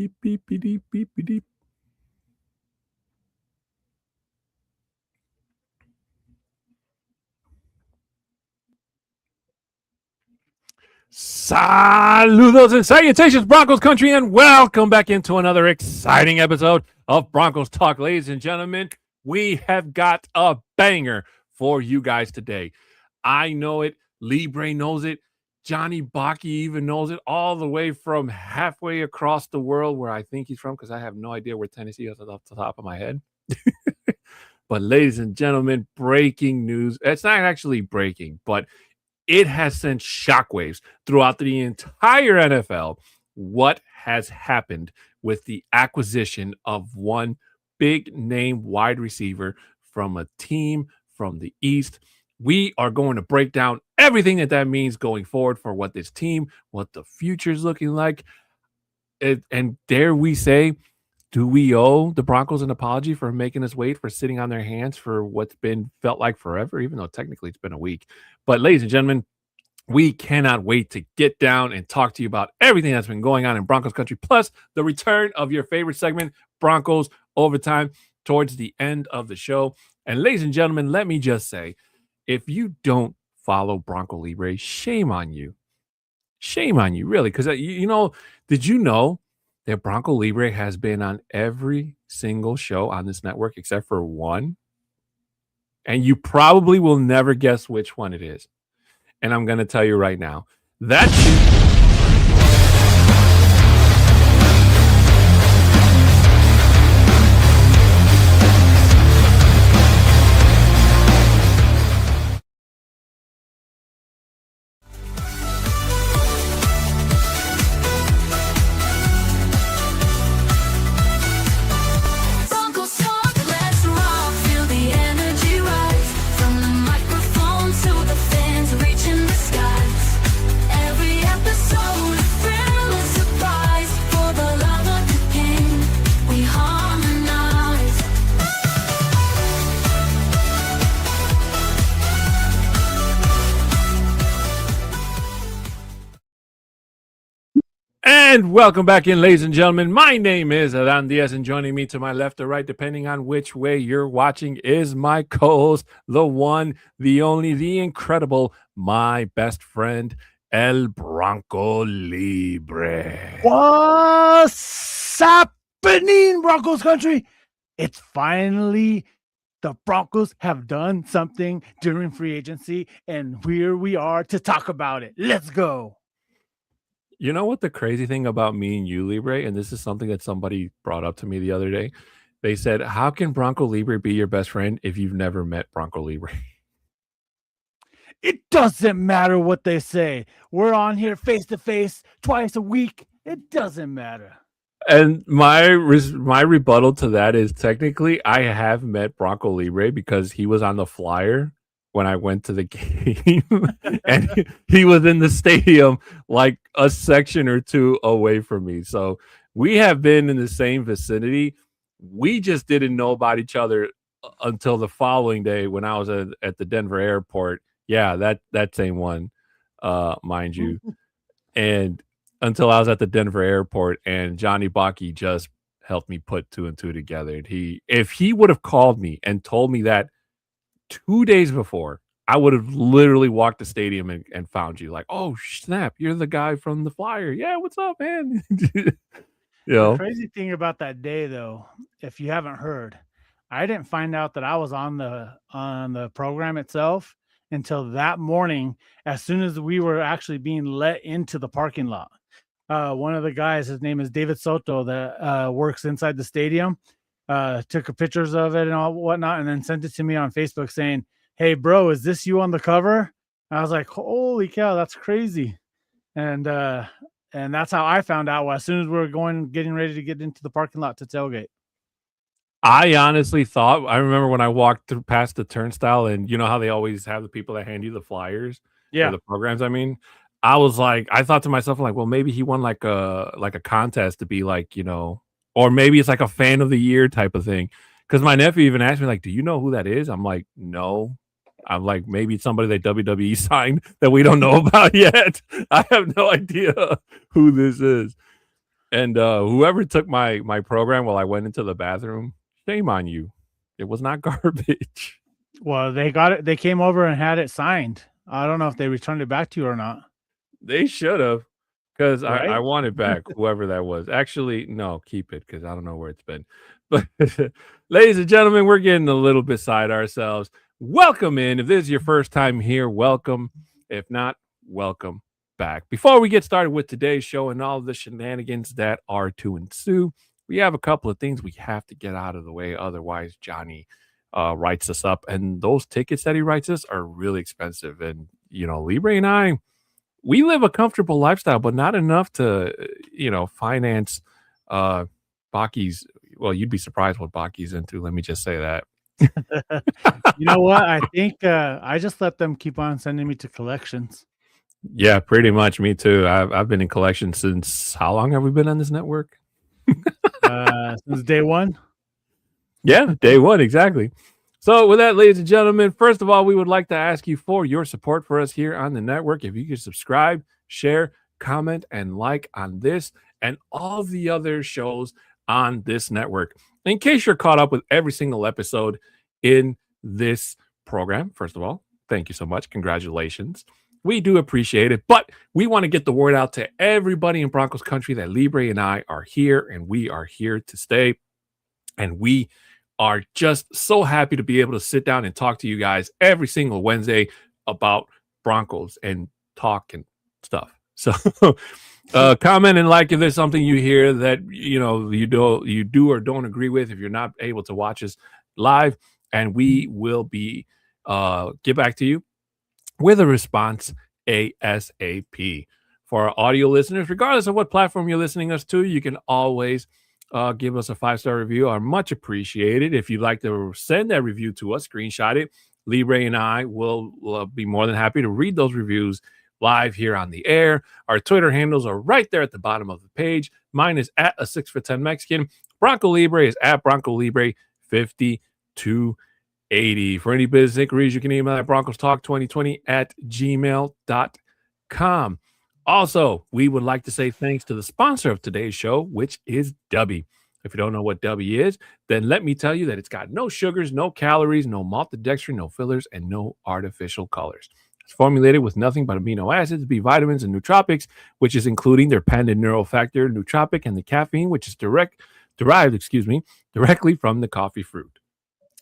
beep, beep, beep, beep, beep, beep. Saludos and salutations, Broncos country, and welcome back into another exciting episode of Broncos Talk. Ladies and gentlemen, we have got a banger for you guys today. I know it. Libre knows it. Johnny Baki even knows it, all the way from halfway across the world where I think he's from, because I have no idea where Tennessee is off the top of my head. But ladies and gentlemen, breaking news. It's not actually breaking, but it has sent shockwaves throughout the entire NFL. What has happened with the acquisition of one big name wide receiver from a team from the East? We are going to break down everything that means going forward for what this team, what the future is looking like. And dare we say, do we owe the Broncos an apology for making us wait, for sitting on their hands for what's been felt like forever, even though technically it's been a week? But ladies and gentlemen, we cannot wait to get down and talk to you about everything that's been going on in Broncos country, plus the return of your favorite segment, Broncos Overtime, towards the end of the show. And ladies and gentlemen, let me just say, if you don't follow Bronco Libre, shame on you. Shame on you, really. Because, did you know that Bronco Libre has been on every single show on this network except for one? And you probably will never guess which one it is. And I'm going to tell you right now. And welcome back in, ladies and gentlemen. My name is Adan Diaz, and joining me to my left or right, depending on which way you're watching, is my co-host, the one, the only, the incredible, my best friend, El Bronco Libre. What's happening, Broncos country? It's finally the Broncos have done something during free agency, and here we are to talk about it. Let's go. You know what the crazy thing about me and you, Libre, and this is something that somebody brought up to me the other day. They said, how can Bronco Libre be your best friend if you've never met Bronco Libre? It doesn't matter what they say. We're on here face to face twice a week. It doesn't matter. And my rebuttal to that is, technically I have met Bronco Libre because he was on the flyer when I went to the game, and he was in the stadium like a section or two away from me. So we have been in the same vicinity. We just didn't know about each other until the following day when I was at the Denver airport. Yeah, that same one, mind you. And until I was at the Denver airport, and Johnny Baki just helped me put two and two together. And if he would have called me and told me that 2 days before, I would have literally walked the stadium and found you. Like, oh snap, you're the guy from the flyer. Yeah, what's up, man? The crazy thing about that day, though, if you haven't heard, I didn't find out that I was on the program itself until that morning, as soon as we were actually being let into the parking lot. One of the guys, his name is David Soto, that works inside the stadium, took pictures of it and all whatnot, and then sent it to me on Facebook saying, hey bro, is this you on the cover? And I was like, holy cow, that's crazy. And that's how I found out as soon as we were getting ready to get into the parking lot to tailgate. I honestly thought, I remember when I walked past the turnstile, and you know how they always have the people that hand you the flyers, yeah, for the programs. I mean, I was like, I thought to myself, like, well, maybe he won like a contest to be like, or maybe it's like a fan of the year type of thing. Because my nephew even asked me, like, do you know who that is? I'm like, no. I'm like, maybe it's somebody that WWE signed that we don't know about yet. I have no idea who this is. And whoever took my program while I went into the bathroom, shame on you. It was not garbage. Well, they got it. They came over and had it signed. I don't know if they returned it back to you or not. They should have, because I Right? want it back, whoever that was. Actually, no, keep it, because I don't know where it's been. But ladies and gentlemen, we're getting a little beside ourselves. Welcome in. If this is your first time here, welcome. If not, welcome back. Before we get started with today's show and all of the shenanigans that are to ensue, we have a couple of things we have to get out of the way. Otherwise, Johnny writes us up, and those tickets that he writes us are really expensive. And, Libre and I, we live a comfortable lifestyle, but not enough to, finance Baki's. Well, you'd be surprised what Baki's into. Let me just say that. You know what? I think I just let them keep on sending me to collections. Yeah, pretty much. Me too. I've been in collections since, how long have we been on this network? Since day one. Yeah, day one, exactly. So with that, ladies and gentlemen, first of all, we would like to ask you for your support for us here on the network. If you could subscribe, share, comment, and like on this and all the other shows on this network. In case you're caught up with every single episode in this program, first of all, thank you so much. Congratulations. We do appreciate it, but we want to get the word out to everybody in Broncos country that Libre and I are here, and we are here to stay. And we are just so happy to be able to sit down and talk to you guys every single Wednesday about Broncos and talk and stuff. So comment and like if there's something you hear that you do or don't agree with, if you're not able to watch us live, and we will be get back to you with a response ASAP. For our audio listeners, regardless of what platform you're listening us to, you can always give us a 5-star review. Are much appreciated. If you'd like to send that review to us, screenshot it. Libre and I will be more than happy to read those reviews live here on the air. Our Twitter handles are right there at the bottom of the page. Mine is at a 6'10" Mexican. Bronco Libre is at Bronco Libre 5280. For any business inquiries, you can email at broncostalk2020@gmail.com. Also, we would like to say thanks to the sponsor of today's show, which is Dubby. If you don't know what Dubby is, then let me tell you that it's got no sugars, no calories, no maltodextrin, no fillers, and no artificial colors. It's formulated with nothing but amino acids, B vitamins, and nootropics, which is including their patented neurofactor nootropic and the caffeine, which is derived directly from the coffee fruit.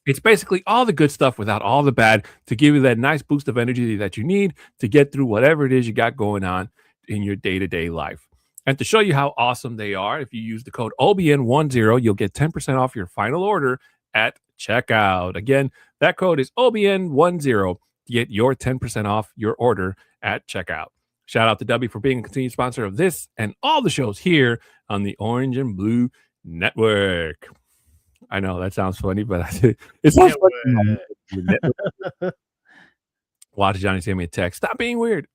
It's basically all the good stuff without all the bad to give you that nice boost of energy that you need to get through whatever it is you got going on in your day-to-day life. And to show you how awesome they are, if you use the code OBN10, you'll get 10% off your final order at checkout. Again, that code is OBN10 to get your 10% off your order at checkout. Shout out to Dubby for being a continued sponsor of this and all the shows here on the Orange and Blue Network. I know that sounds funny, but it's not funny. Watch Johnny send me a text. Stop being weird.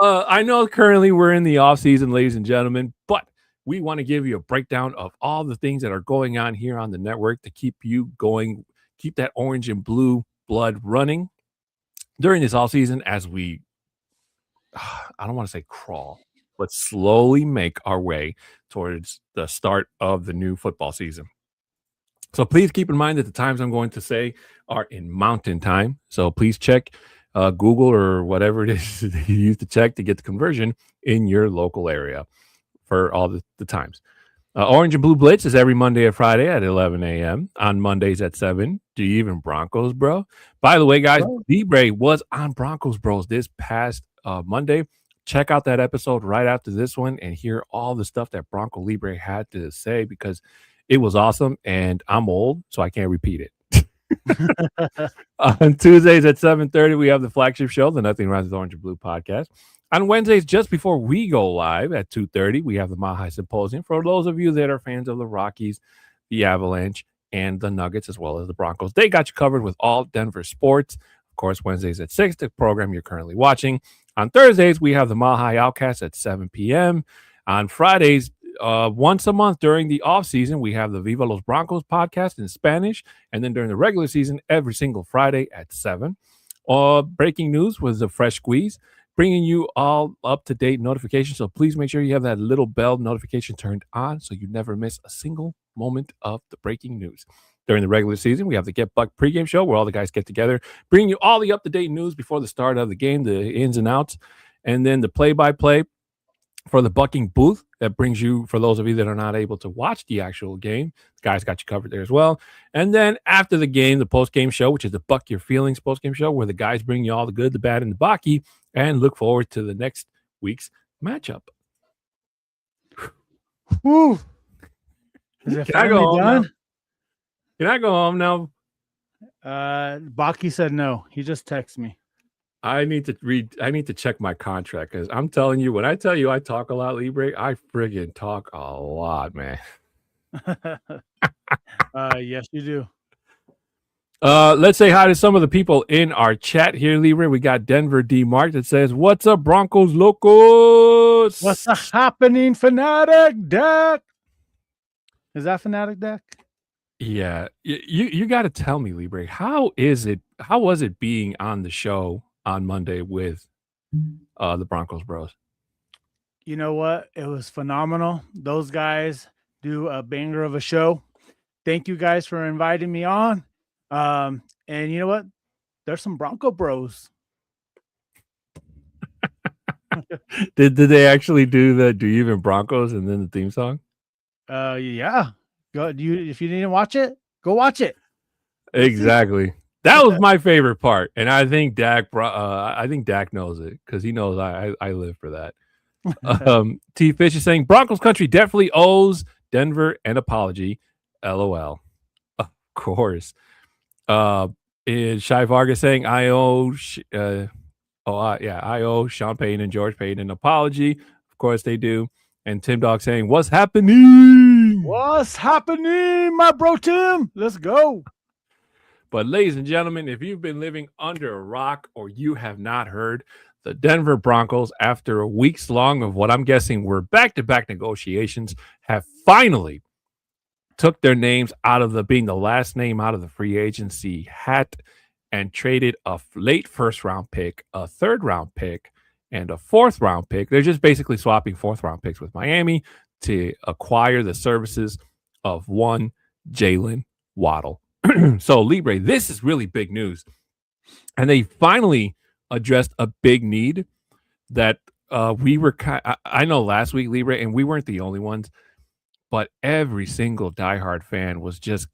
I know currently we're in the off season, ladies and gentlemen, but we want to give you a breakdown of all the things that are going on here on the network to keep you going, keep that orange and blue blood running during this off season as we, I don't want to say crawl, but slowly make our way towards the start of the new football season. So please keep in mind that the times I'm going to say are in mountain time. So please check Google or whatever it is that you use to check to get the conversion in your local area for all the times. Orange and Blue Blitz is every Monday and Friday at 11 a.m. On Mondays at 7. Do you even Broncos, bro? By the way, guys, Libre was on Broncos Bros this past Monday. Check out that episode right after this one and hear all the stuff that Bronco Libre had to say, because it was awesome, and I'm old, so I can't repeat it. On Tuesdays at 7:30, we have the flagship show, the Nothing Rhymes with Orange and Blue podcast. On Wednesdays, just before we go live at 2:30, we have the Mile Symposium for those of you that are fans of the Rockies, the Avalanche, and the Nuggets, as well as the Broncos. They got you covered with all Denver sports. Of course, Wednesdays at 6, the program you're currently watching. On Thursdays, we have the Mile High Oukast at 7 p.m. On Fridays, once a month during the off season, we have the Viva Los Broncos podcast in Spanish, and then during the regular season, every single Friday at 7. Breaking news was the Fresh Squeeze. bringing you all up-to-date notifications. So please make sure you have that little bell notification turned on so you never miss a single moment of the breaking news. During the regular season, we have the Get Buck pregame show where all the guys get together, bringing you all the up-to-date news before the start of the game, the ins and outs, and then the play-by-play for the bucking booth that brings you, for those of you that are not able to watch the actual game, the guys got you covered there as well. And then after the game, the post-game show, which is the Buck Your Feelings post-game show, where the guys bring you all the good, the bad, and the Bucky, and look forward to the next week's matchup. Whew. Is it finally done? Can I go home now? Baki said no. He just texted me. I need to check my contract, because I'm telling you, when I tell you I talk a lot, Libre, I friggin' talk a lot, man. Yes, you do. Let's say hi to some of the people in our chat here, Libre. We got Denver D. Mark that says, "What's up, Broncos Locos? What's happening, Fanatic Deck?" Is that Fanatic Deck? Yeah, you got to tell me, Libre, how was it being on the show on Monday with the Broncos Bros? You know what? It was phenomenal. Those guys do a banger of a show. Thank you guys for inviting me on. And you know what? There's some Bronco Bros. Did they actually do the "Do You Even Broncos" and then the theme song? Yeah. Go. If you didn't watch it, go watch it. Exactly. That was my favorite part, and I think Dak knows it, because he knows I live for that. T Fish is saying Broncos country definitely owes Denver an apology. LOL. Of course. Is Shy Vargas saying I owe Sean Payton and George Payton an apology? Of course they do. And Tim Dog saying, "What's happening? What's happening, my bro Tim? Let's go." But ladies and gentlemen, if you've been living under a rock or you have not heard, the Denver Broncos, after weeks long of what I'm guessing were back-to-back negotiations, have finally took their names out of being the last name out of the free agency hat and traded a late first-round pick, a third-round pick, and a fourth-round pick. They're just basically swapping fourth-round picks with Miami to acquire the services of one Jalen Waddle. So, Libre, this is really big news. And they finally addressed a big need that we were I know last week, Libre, and we weren't the only ones, but every single diehard fan was just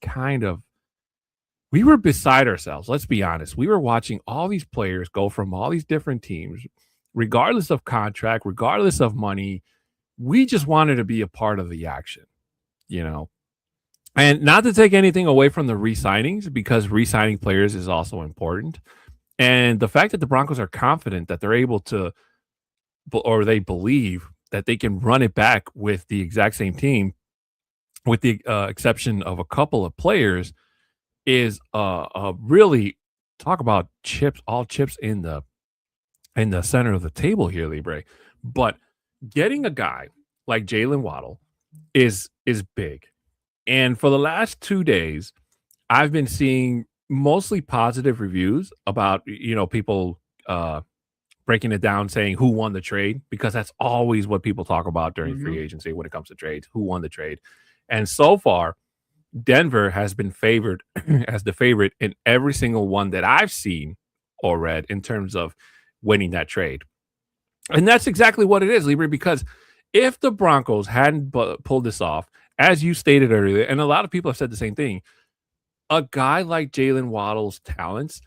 we were beside ourselves. Let's be honest. We were watching all these players go from all these different teams, regardless of contract, regardless of money. We just wanted to be a part of the action, And not to take anything away from the re-signings, because re-signing players is also important. And the fact that the Broncos are confident that they're able to, or they believe that they can run it back with the exact same team, with the exception of a couple of players, is really, talk about chips, all chips in the center of the table here, Libre. But getting a guy like Jalen Waddle is big. And for the last 2 days, I've been seeing mostly positive reviews about, people breaking it down, saying who won the trade, because that's always what people talk about during free agency when it comes to trades, who won the trade. And so far, Denver has been favored as the favorite in every single one that I've seen or read in terms of winning that trade. And that's exactly what it is, Libre, because if the Broncos hadn't pulled this off, as you stated earlier, and a lot of people have said the same thing, a guy like Jalen Waddle's talents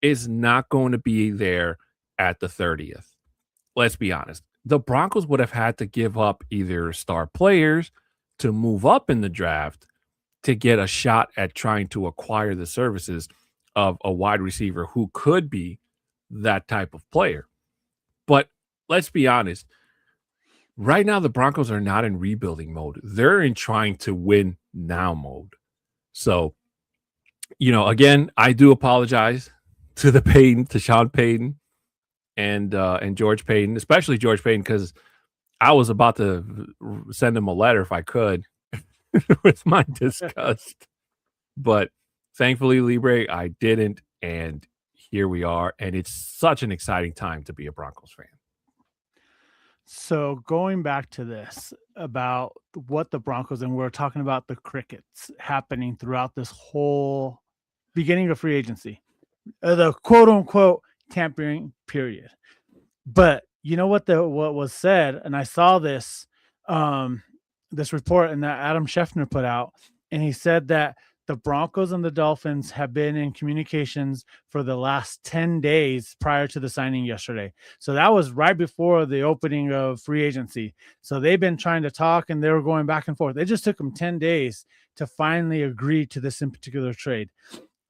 is not going to be there at the 30th. Let's be honest. The Broncos would have had to give up either star players to move up in the draft to get a shot at trying to acquire the services of a wide receiver who could be that type of player. But let's be honest. Right now, the Broncos are not in rebuilding mode. They're in trying to win now mode. So, again, I do apologize to Sean Payton and George Payton, especially George Payton, because I was about to send him a letter if I could with my disgust. But thankfully, Libre, I didn't, and here we are. And it's such an exciting time to be a Broncos fan. So going back to this about what the Broncos, and we're talking about the crickets happening throughout this whole beginning of free agency, the quote unquote tampering period. But you know what was said, and I saw this this report and that Adam Schefter put out, and he said that the Broncos and the Dolphins have been in communications for the last 10 days prior to the signing yesterday. So that was right before the opening of free agency. So they've been trying to talk and they were going back and forth. It just took them 10 days to finally agree to this in particular trade.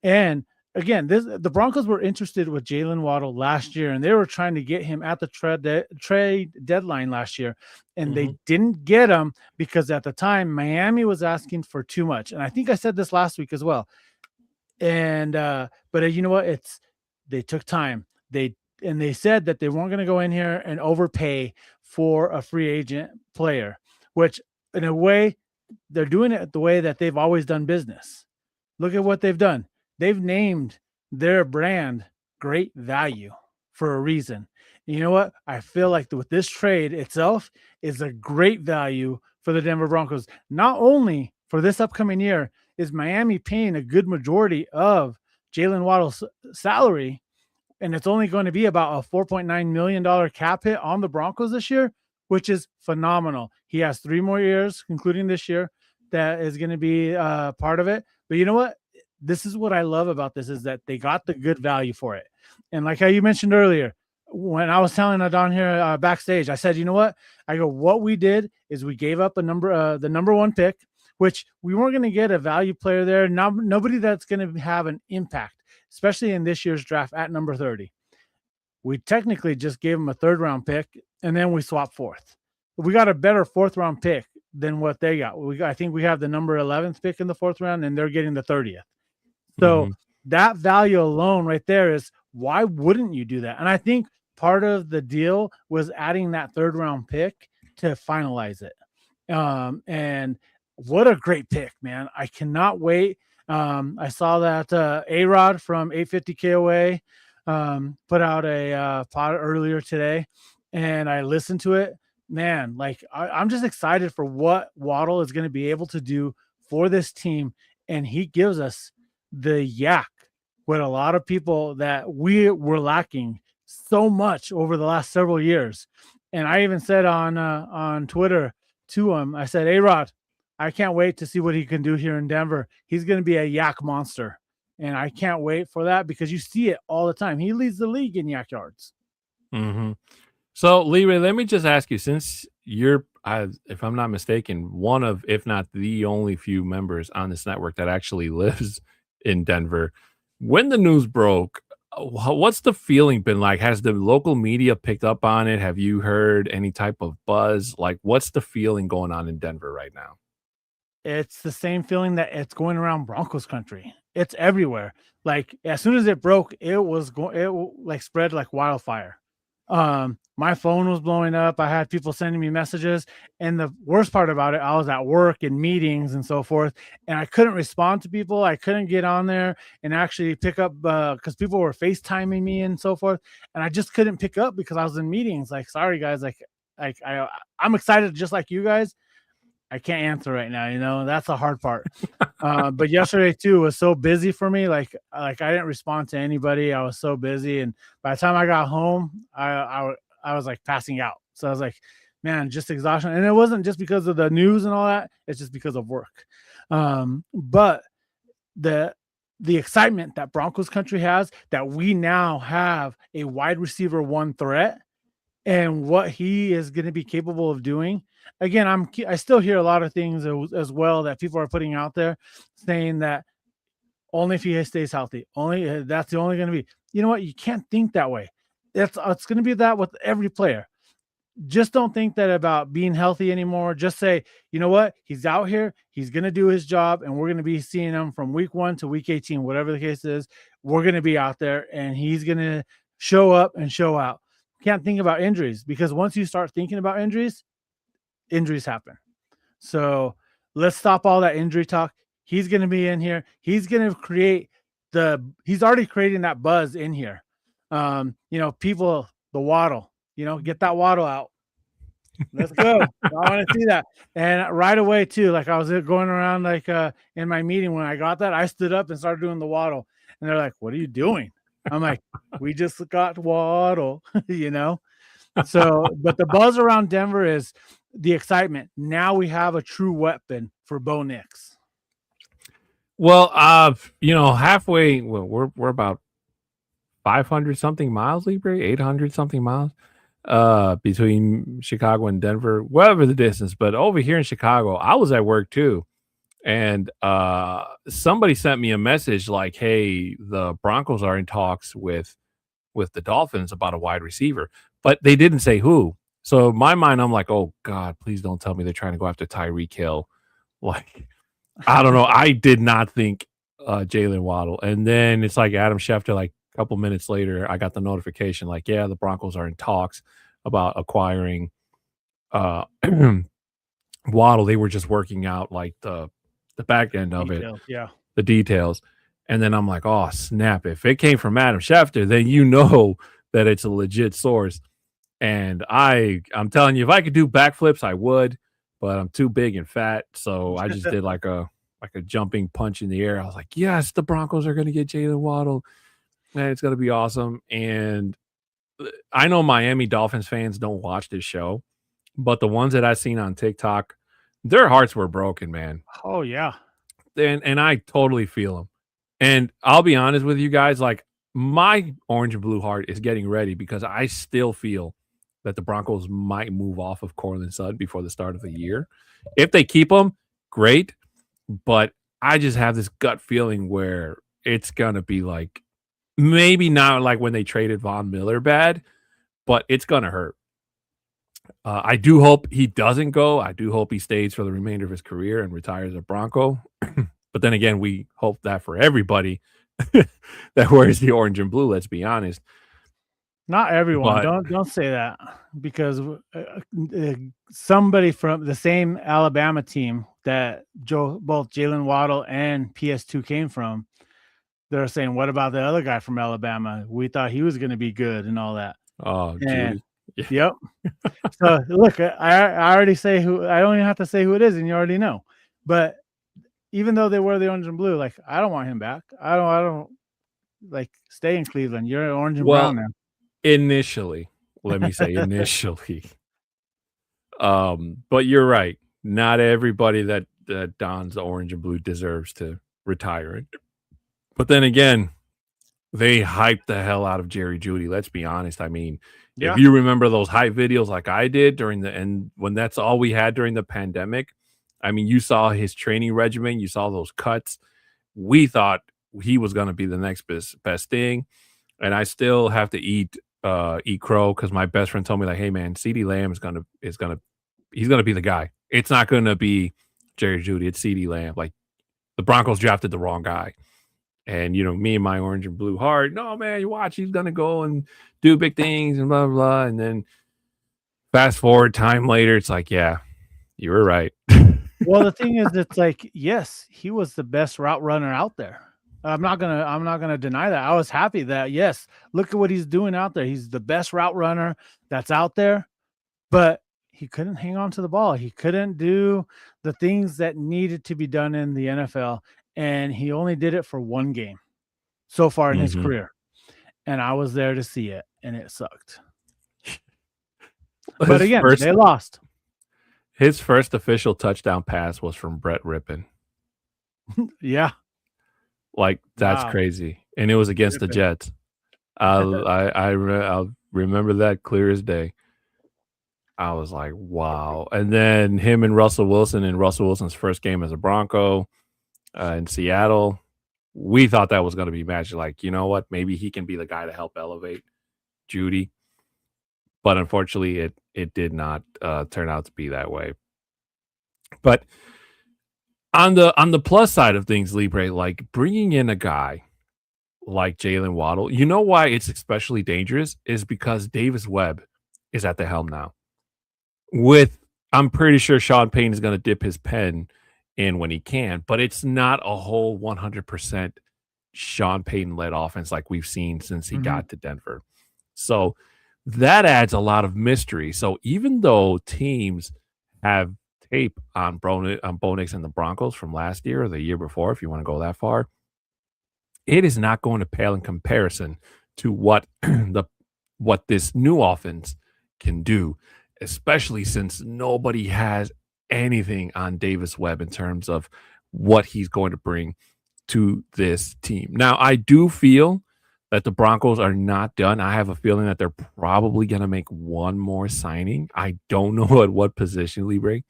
And again, the Broncos were interested with Jalen Waddle last year, and they were trying to get him at the trade deadline last year, and they didn't get him because at the time Miami was asking for too much. And I think I said this last week as well. And but you know what? They took time. They said that they weren't going to go in here and overpay for a free agent player, which in a way they're doing it the way that they've always done business. Look at what they've done. They've named their brand Great Value for a reason. And you know what? I feel like with this trade itself is a great value for the Denver Broncos. Not only for this upcoming year is Miami paying a good majority of Jalen Waddle's salary, and it's only going to be about a $4.9 million cap hit on the Broncos this year, which is phenomenal. He has 3 more years, including this year, that is going to be part of it. But you know what? This is what I love about this, is that they got the good value for it. And like how you mentioned earlier, when I was telling Adon here backstage, I said, you know what? I go, what we did is we gave up the number 1 pick, which we weren't going to get a value player there. Now, nobody that's going to have an impact, especially in this year's draft at number 30. We technically just gave them a 3rd round pick, and then we swapped 4th. We got a better 4th round pick than what they got. I think we have the number 11th pick in the 4th round, and they're getting the 30th. So that value alone right there is, why wouldn't you do that? And I think part of the deal was adding that 3rd round pick to finalize it. And what a great pick, man. I cannot wait. I saw that A-Rod from 850 KOA put out a pod earlier today, and I listened to it. Man, like I'm just excited for what Waddle is going to be able to do for this team. And he gives us the yak with a lot of people that we were lacking so much over the last several years. And I even said on Twitter to him, I said, A-Rod, I can't wait to see what he can do here in Denver. He's going to be a yak monster. And I can't wait for that, because you see it all the time. He leads the league in yak yards. So, Leroy, let me just ask you, since you're, if I'm not mistaken, one of, if not the only few members on this network that actually lives in Denver, when the news broke, what's the feeling been like? Has the local media picked up on it? Have you heard any type of buzz? Like, what's the feeling going on in Denver right now? It's the same feeling that it's going around Broncos country. It's everywhere. Like, as soon as it broke, it like spread like wildfire. My phone was blowing up. I had people sending me messages, and the worst part about it, I was at work and meetings and so forth, and I couldn't respond to people. I couldn't get on there and actually pick up because people were FaceTiming me and so forth, and I just couldn't pick up because I was in meetings. Like, sorry guys, I'm excited just like you guys. I can't answer right now, you know, that's the hard part. But yesterday too was so busy for me. Like I didn't respond to anybody. I was so busy. And by the time I got home, I was like passing out. So I was like, man, just exhaustion. And it wasn't just because of the news and all that. It's just because of work. But the excitement that Broncos country has, that we now have a wide receiver 1 threat, and what he is going to be capable of doing. Again, I still hear a lot of things as well that people are putting out there, saying that only if he stays healthy, that's the only going to be. You know what? You can't think that way. It's going to be that with every player. Just don't think that about being healthy anymore. Just say, you know what? He's out here. He's going to do his job, and we're going to be seeing him from week 1 to week 18, whatever the case is. We're going to be out there, and he's going to show up and show out. Can't think about injuries, because once you start thinking about injuries happen. So let's stop all that injury talk. He's going to be in here. He's going to he's already creating that buzz in here. You know, people, the Waddle, you know, get that Waddle out. Let's go. I want to see that. And right away too, like I was going around like in my meeting when I got that, I stood up and started doing the Waddle. And they're like, "What are you doing?" I'm like, "We just got Waddle," you know. So, but the buzz around Denver is the excitement. Now we have a true weapon for Bo Nix. Well, halfway. Well, we're about 500 something miles, Libre, 800 something miles, between Chicago and Denver, whatever the distance. But over here in Chicago, I was at work too, and somebody sent me a message like, "Hey, the Broncos are in talks with the Dolphins about a wide receiver," but they didn't say who. So in my mind, I'm like, "Oh God, please don't tell me they're trying to go after Tyreek Hill." Like, I don't know. I did not think Jalen Waddle. And then it's like Adam Schefter, like a couple minutes later, I got the notification like, yeah, the Broncos are in talks about acquiring Waddle. They were just working out like the back end of Details, it, the details. And then I'm like, oh, snap. If it came from Adam Schefter, then you know that it's a legit source. And I'm telling you, if I could do backflips, I would, but I'm too big and fat. So I just did like a jumping punch in the air. I was like, yes, the Broncos are going to get Jalen Waddle. And it's going to be awesome. And I know Miami Dolphins fans don't watch this show, but the ones that I've seen on TikTok, their hearts were broken, man. Oh, yeah. And I totally feel them. And I'll be honest with you guys, like my orange and blue heart is getting ready because I still feel that the Broncos might move off of Courtland Sutton before the start of the year. If they keep him, great. But I just have this gut feeling where it's going to be like, maybe not like when they traded Von Miller bad, but it's going to hurt. I do hope he doesn't go. I do hope he stays for the remainder of his career and retires a Bronco. But then again, we hope that for everybody that wears the orange and blue, let's be honest. Not everyone. Don't say that, because somebody from the same Alabama team that both Jalen Waddle and PS2 came from, they're saying, "What about the other guy from Alabama? We thought he was going to be good and all that." Oh, and, yeah. Yep. So look, I already say who. I don't even have to say who it is, and you already know. But even though they wear the orange and blue, like I don't want him back. I don't like stay in Cleveland. You're orange and brown now. Initially, let me say initially. But you're right. Not everybody that dons the orange and blue deserves to retire it. But then again, they hyped the hell out of Jerry Jeudy. Let's be honest. I mean, if you remember those hype videos like I did when that's all we had during the pandemic, I mean, you saw his training regimen, you saw those cuts. We thought he was going to be the next best thing. And I still have to eat crow because my best friend told me like, hey man, CeeDee Lamb he's gonna be the guy. It's not gonna be Jerry Jeudy, it's CeeDee Lamb. Like the Broncos drafted the wrong guy. And me and my orange and blue heart, no man, you watch, he's gonna go and do big things and blah blah blah. And then fast forward time later, it's like, yeah, you were right. Well, the thing is, it's like, yes, he was the best route runner out there. I'm not gonna deny that. I was happy that, yes, look at what he's doing out there. He's the best route runner that's out there, but he couldn't hang on to the ball. He couldn't do the things that needed to be done in the NFL, and he only did it for one game so far in his career. And I was there to see it, and it sucked. But again, they lost. His first official touchdown pass was from Brett Rippon. Yeah. Like, that's crazy. And it was against the Jets. I'll remember that clear as day. I was like, wow. And then him and Russell Wilson in Russell Wilson's first game as a Bronco in Seattle, we thought that was going to be magic. Like, you know what? Maybe he can be the guy to help elevate Jeudy. But unfortunately, it did not turn out to be that way. But on the plus side of things, Libre, like bringing in a guy like Jalen Waddle, you know why it's especially dangerous is because Davis Webb is at the helm now. I'm pretty sure Sean Payton is going to dip his pen in when he can, but it's not a whole 100% Sean Payton led offense like we've seen since he got to Denver. So that adds a lot of mystery. So even though teams have tape on Bo Nix and the Broncos from last year or the year before, if you want to go that far, it is not going to pale in comparison to what what this new offense can do, especially since nobody has anything on Davis Webb in terms of what he's going to bring to this team. Now, I do feel that the Broncos are not done. I have a feeling that they're probably going to make one more signing. I don't know at what position, Libre,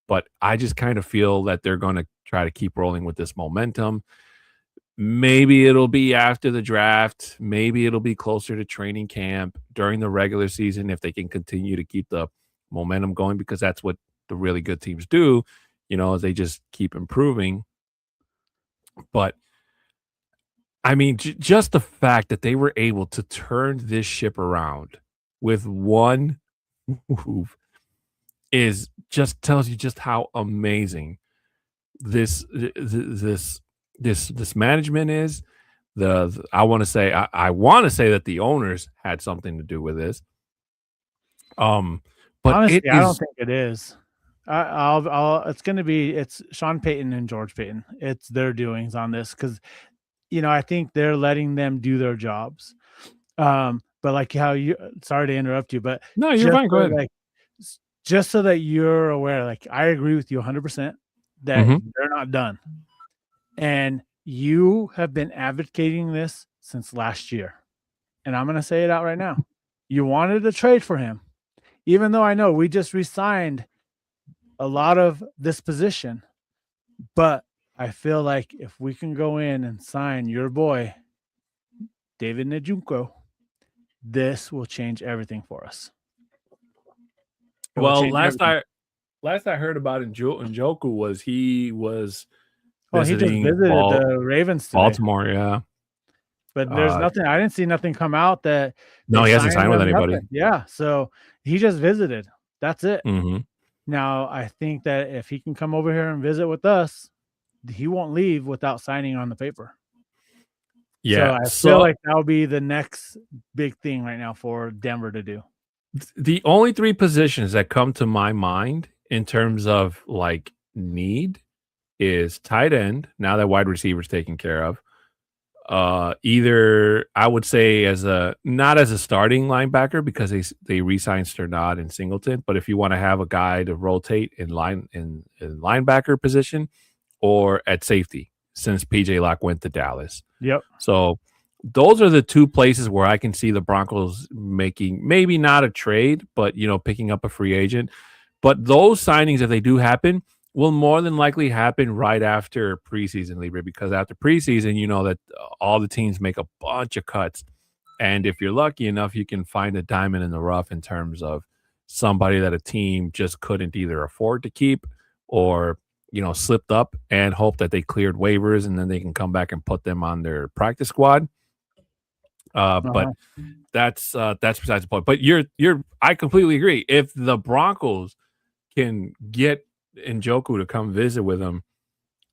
but I just kind of feel that they're going to try to keep rolling with this momentum. Maybe it'll be after the draft. Maybe it'll be closer to training camp during the regular season if they can continue to keep the momentum going, because that's what the really good teams do, is they just keep improving. But I mean, just the fact that they were able to turn this ship around with one move tells you just how amazing this management is. I want to say that the owners had something to do with this. But honestly, I don't think it is. It's Sean Payton and George Payton. It's their doings on this, because I think they're letting them do their jobs. But like sorry to interrupt you, but no, you're fine. Go ahead. Like, just so that you're aware, like, I agree with you 100% that they're not done. And you have been advocating this since last year. And I'm going to say it out right now. You wanted to trade for him, even though I know we just re-signed a lot of this position. But I feel like if we can go in and sign your boy, David Njoku, this will change everything for us. Well, last I heard about Njoku was he was visiting he just visited the Ravens today. Baltimore, yeah. But there's nothing. I didn't see nothing come out that. No, he hasn't signed with anybody. Nothing. Yeah, so he just visited. That's it. Mm-hmm. Now, I think that if he can come over here and visit with us, he won't leave without signing on the paper. Yeah, so I feel like that'll be the next big thing right now for Denver to do. The only three positions that come to my mind in terms of like need is tight end. Now that wide receiver is taken care of, either I would say not as a starting linebacker, because they re-signed Sternad and Singleton, but if you want to have a guy to rotate in linebacker position, or at safety, since PJ Locke went to Dallas. Yep. So those are the two places where I can see the Broncos making maybe not a trade, but picking up a free agent. But those signings, if they do happen, will more than likely happen right after preseason, Libre, because after preseason, that all the teams make a bunch of cuts. And if you're lucky enough, you can find a diamond in the rough in terms of somebody that a team just couldn't either afford to keep or, slipped up and hope that they cleared waivers and then they can come back and put them on their practice squad. But that's besides the point. But I completely agree. If the Broncos can get Njoku to come visit with them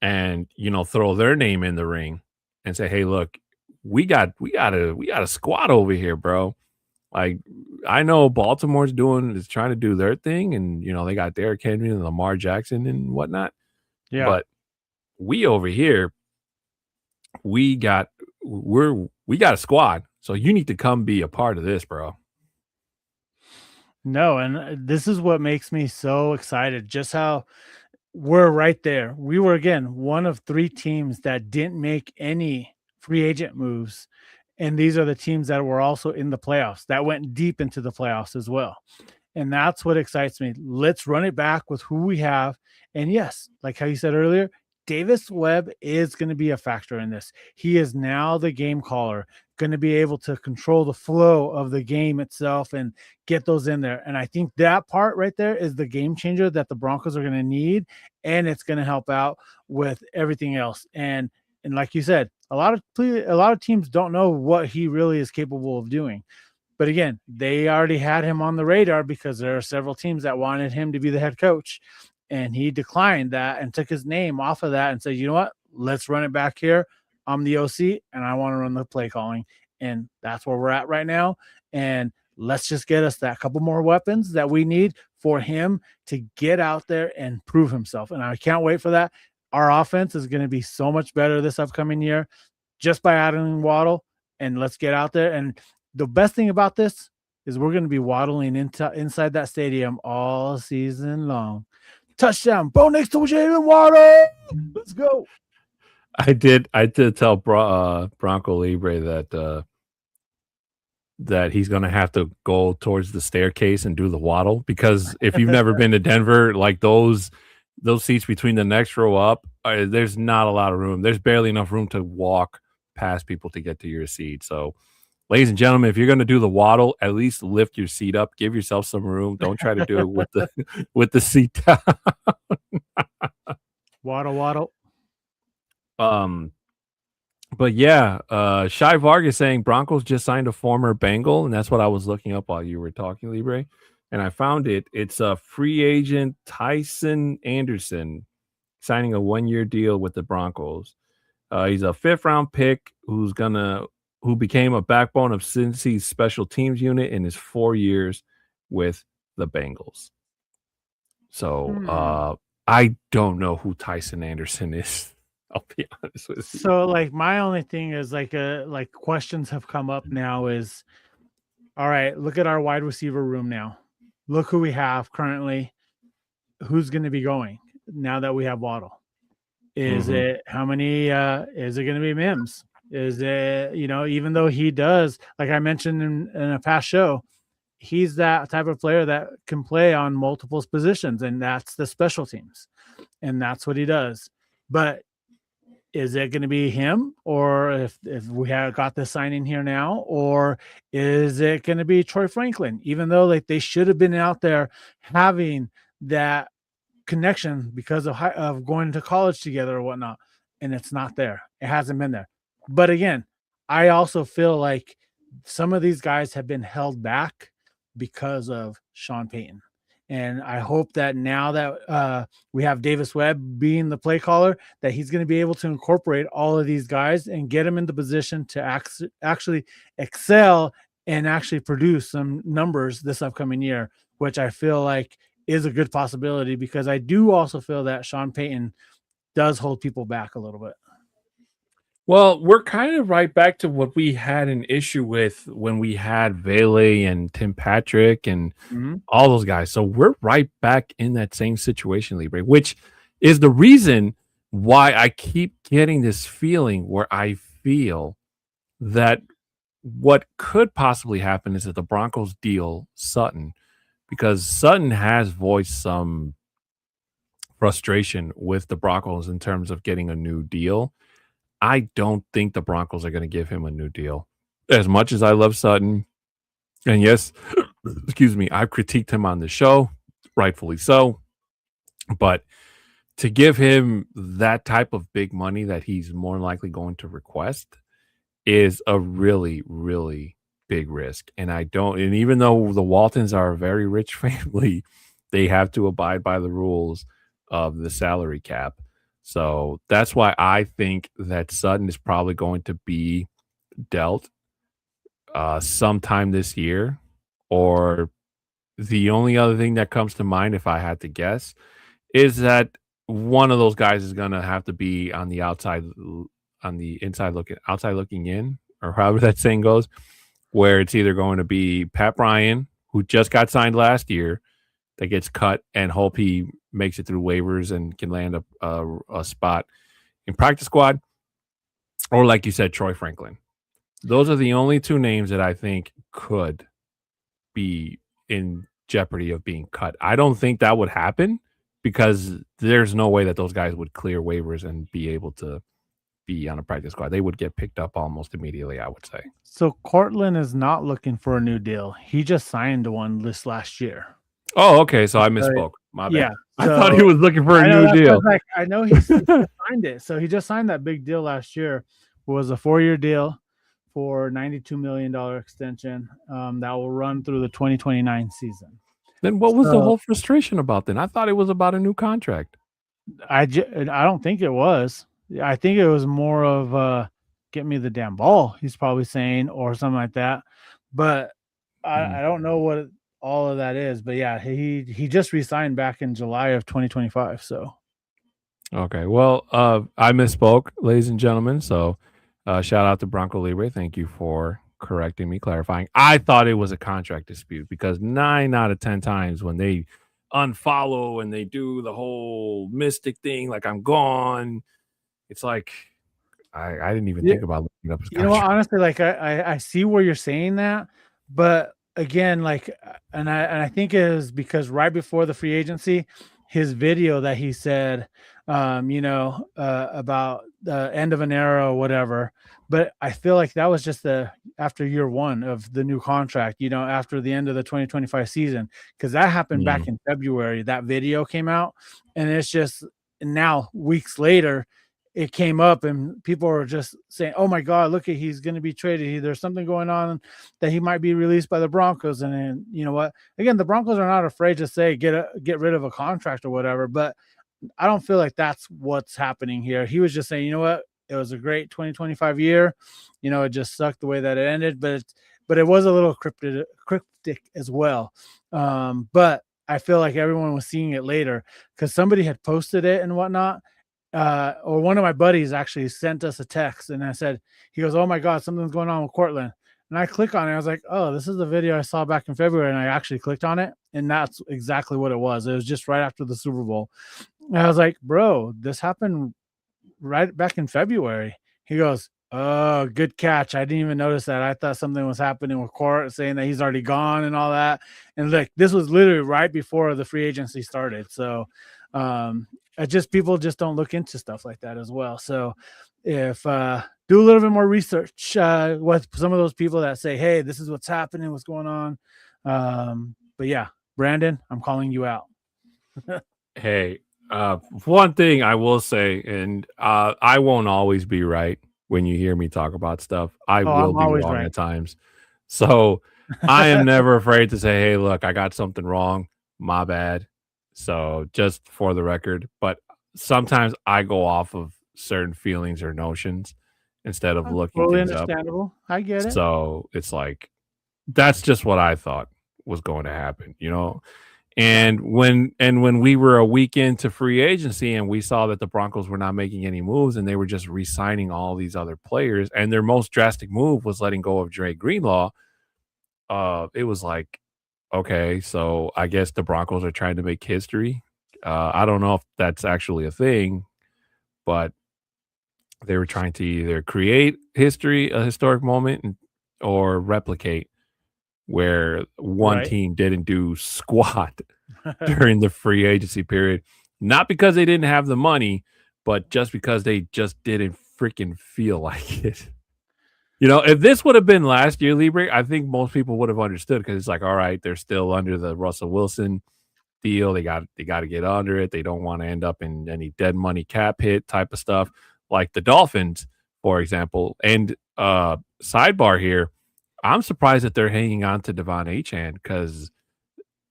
and throw their name in the ring and say, hey, look, we got a squad over here, bro. Like, I know Baltimore's trying to do their thing, and they got Derrick Henry and Lamar Jackson and whatnot. Yeah. But we over here, we got a squad. So you need to come be a part of this, bro. No, and this is what makes me so excited, just how we're right there. We were, again, one of three teams that didn't make any free agent moves. And these are the teams that were also in the playoffs, that went deep into the playoffs as well. And that's what excites me. Let's run it back with who we have. And yes, like how you said earlier, Davis Webb is going to be a factor in this. He is now the game caller, going to be able to control the flow of the game itself and get those in there. And I think that part right there is the game changer that the Broncos are going to need, and it's going to help out with everything else. And like you said, a lot of teams don't know what he really is capable of doing. But again, they already had him on the radar because there are several teams that wanted him to be the head coach. And he declined that and took his name off of that and said, you know what, let's run it back here. I'm the OC and I want to run the play calling. And that's where we're at right now. And let's just get us that couple more weapons that we need for him to get out there and prove himself. And I can't wait for that. Our offense is going to be so much better this upcoming year just by adding Waddle, and let's get out there. And the best thing about this is we're going to be waddling inside that stadium all season long. Touchdown, Bo Nix to Jalen Waddle. Let's go. I did tell Bronco Libre that he's going to have to go towards the staircase and do the waddle, because if you've never been to Denver, like those seats between the next row up, there's not a lot of room. There's barely enough room to walk past people to get to your seat. So, ladies and gentlemen, if you're going to do the waddle, at least lift your seat up. Give yourself some room. Don't try to do it with the seat down. Waddle. But yeah, Shy Vargas saying Broncos just signed a former Bengal, and that's what I was looking up while you were talking, Libre. And I found it. It's a free agent, Tyson Anderson, signing a 1-year deal with the Broncos. He's a 5th-round pick who became a backbone of Cincy's special teams unit in his 4 years with the Bengals. So I don't know who Tyson Anderson is. I'll be honest with you. So, like, my only thing is like questions have come up now is, all right, look at our wide receiver room now. Look who we have currently. Who's going to be going now that we have Waddle? Is it how many? Is it going to be Mims? Is it, even though he does, like I mentioned in a past show, he's that type of player that can play on multiple positions, and that's the special teams, and that's what he does. But is it going to be him, or if we have got this signing here now, or is it going to be Troy Franklin? Even though like they should have been out there having that connection because of going to college together or whatnot, and it's not there. It hasn't been there. But again, I also feel like some of these guys have been held back because of Sean Payton. And I hope that now that we have Davis Webb being the play caller, that he's going to be able to incorporate all of these guys and get them in the position to actually excel and actually produce some numbers this upcoming year, which I feel like is a good possibility, because I do also feel that Sean Payton does hold people back a little bit. Well, we're kind of right back to what we had an issue with when we had Vele and Tim Patrick and all those guys. So we're right back in that same situation, Libre, which is the reason why I keep getting this feeling where I feel that what could possibly happen is that the Broncos deal Sutton, because Sutton has voiced some frustration with the Broncos in terms of getting a new deal. I don't think the Broncos are going to give him a new deal. As much as I love Sutton, and yes, excuse me, I've critiqued him on the show, rightfully so, but to give him that type of big money that he's more likely going to request is a really, really big risk. And even though the Waltons are a very rich family, they have to abide by the rules of the salary cap. So that's why I think that Sutton is probably going to be dealt sometime this year. Or the only other thing that comes to mind, if I had to guess, is that one of those guys is going to have to be on the outside, on the outside looking in, or however that saying goes, where it's either going to be Pat Bryan, who just got signed last year, that gets cut, and hope he makes it through waivers and can land a spot in practice squad, or like you said, Troy Franklin. Those are the only two names that I think could be in jeopardy of being cut. I don't think that would happen, because there's no way that those guys would clear waivers and be able to be on a practice squad. They would get picked up almost immediately, I would say. So Cortland is not looking for a new deal. He just signed one this last year. Oh, okay. So I misspoke. My bad. Yeah, I thought he was looking for a new deal. I know he signed it. So he just signed that big deal last year. It was a 4-year deal for $92 million extension that will run through the 2029 season. Then what was the whole frustration about then? I thought it was about a new contract. I don't think it was. I think it was more of get me the damn ball, he's probably saying, or something like that. But I don't know what all of that is, but yeah, he just resigned back in July of 2025. So Okay. Well, I misspoke, ladies and gentlemen. So, shout out to Bronco Libre. Thank you for correcting me, clarifying. I thought it was a contract dispute because 9 out of 10 times when they unfollow and they do the whole mystic thing, like I'm gone, it's like I didn't even yeah, think about looking up his you know what? contract. Honestly, like I see where you're saying that, but again, like, and I think it is because right before the free agency, his video that he said, about the end of an era or whatever. But I feel like that was just after year one of the new contract, after the end of the 2025 season, because that happened back Mm. in February. That video came out, and it's just now weeks later it came up and people are just saying, "Oh my God, look at he's going to be traded. There's something going on that he might be released by the Broncos." And then, you know what? Again, the Broncos are not afraid to say get rid of a contract or whatever. But I don't feel like that's what's happening here. He was just saying, you know what? It was a great 2025 year. It just sucked the way that it ended, but it was a little cryptic as well. But I feel like everyone was seeing it later because somebody had posted it and whatnot, or one of my buddies actually sent us a text, and he goes, "Oh my God, something's going on with Cortland." And I click on it. I was like, "Oh, this is the video I saw back in February." And I actually clicked on it, and that's exactly what it was. It was just right after the Super Bowl. And I was like, "Bro, this happened right back in February." He goes, "Oh, good catch. I didn't even notice that. I thought something was happening with Court, saying that he's already gone and all that." And like, this was literally right before the free agency started. So, people just don't look into stuff like that as well. So if do a little bit more research with some of those people that say, "Hey, this is what's happening, what's going on." But yeah, Brandon, I'm calling you out. Hey, one thing I will say, and I won't always be right when you hear me talk about stuff. I Oh, will I'm be always wrong right. at times. So I am never afraid to say, "Hey, look, I got something wrong. My bad." So just for the record, but sometimes I go off of certain feelings or notions instead of looking Totally things up. understandable. I get it. So it's like that's just what I thought was going to happen, you know? Yeah. And when we were a week into free agency and we saw that the Broncos were not making any moves and they were just re-signing all these other players, and their most drastic move was letting go of Dre Greenlaw, it was like, okay, so I guess the Broncos are trying to make history. I don't know if that's actually a thing, but they were trying to either create history, a historic moment, or replicate where one Right. team didn't do squat during the free agency period, not because they didn't have the money, but just because they just didn't freaking feel like it. If this would have been last year, Libre, I think most people would have understood because it's like, all right, they're still under the Russell Wilson deal. They got to get under it. They don't want to end up in any dead money cap hit type of stuff, like the Dolphins, for example. And sidebar here, I'm surprised that they're hanging on to Devon Achane because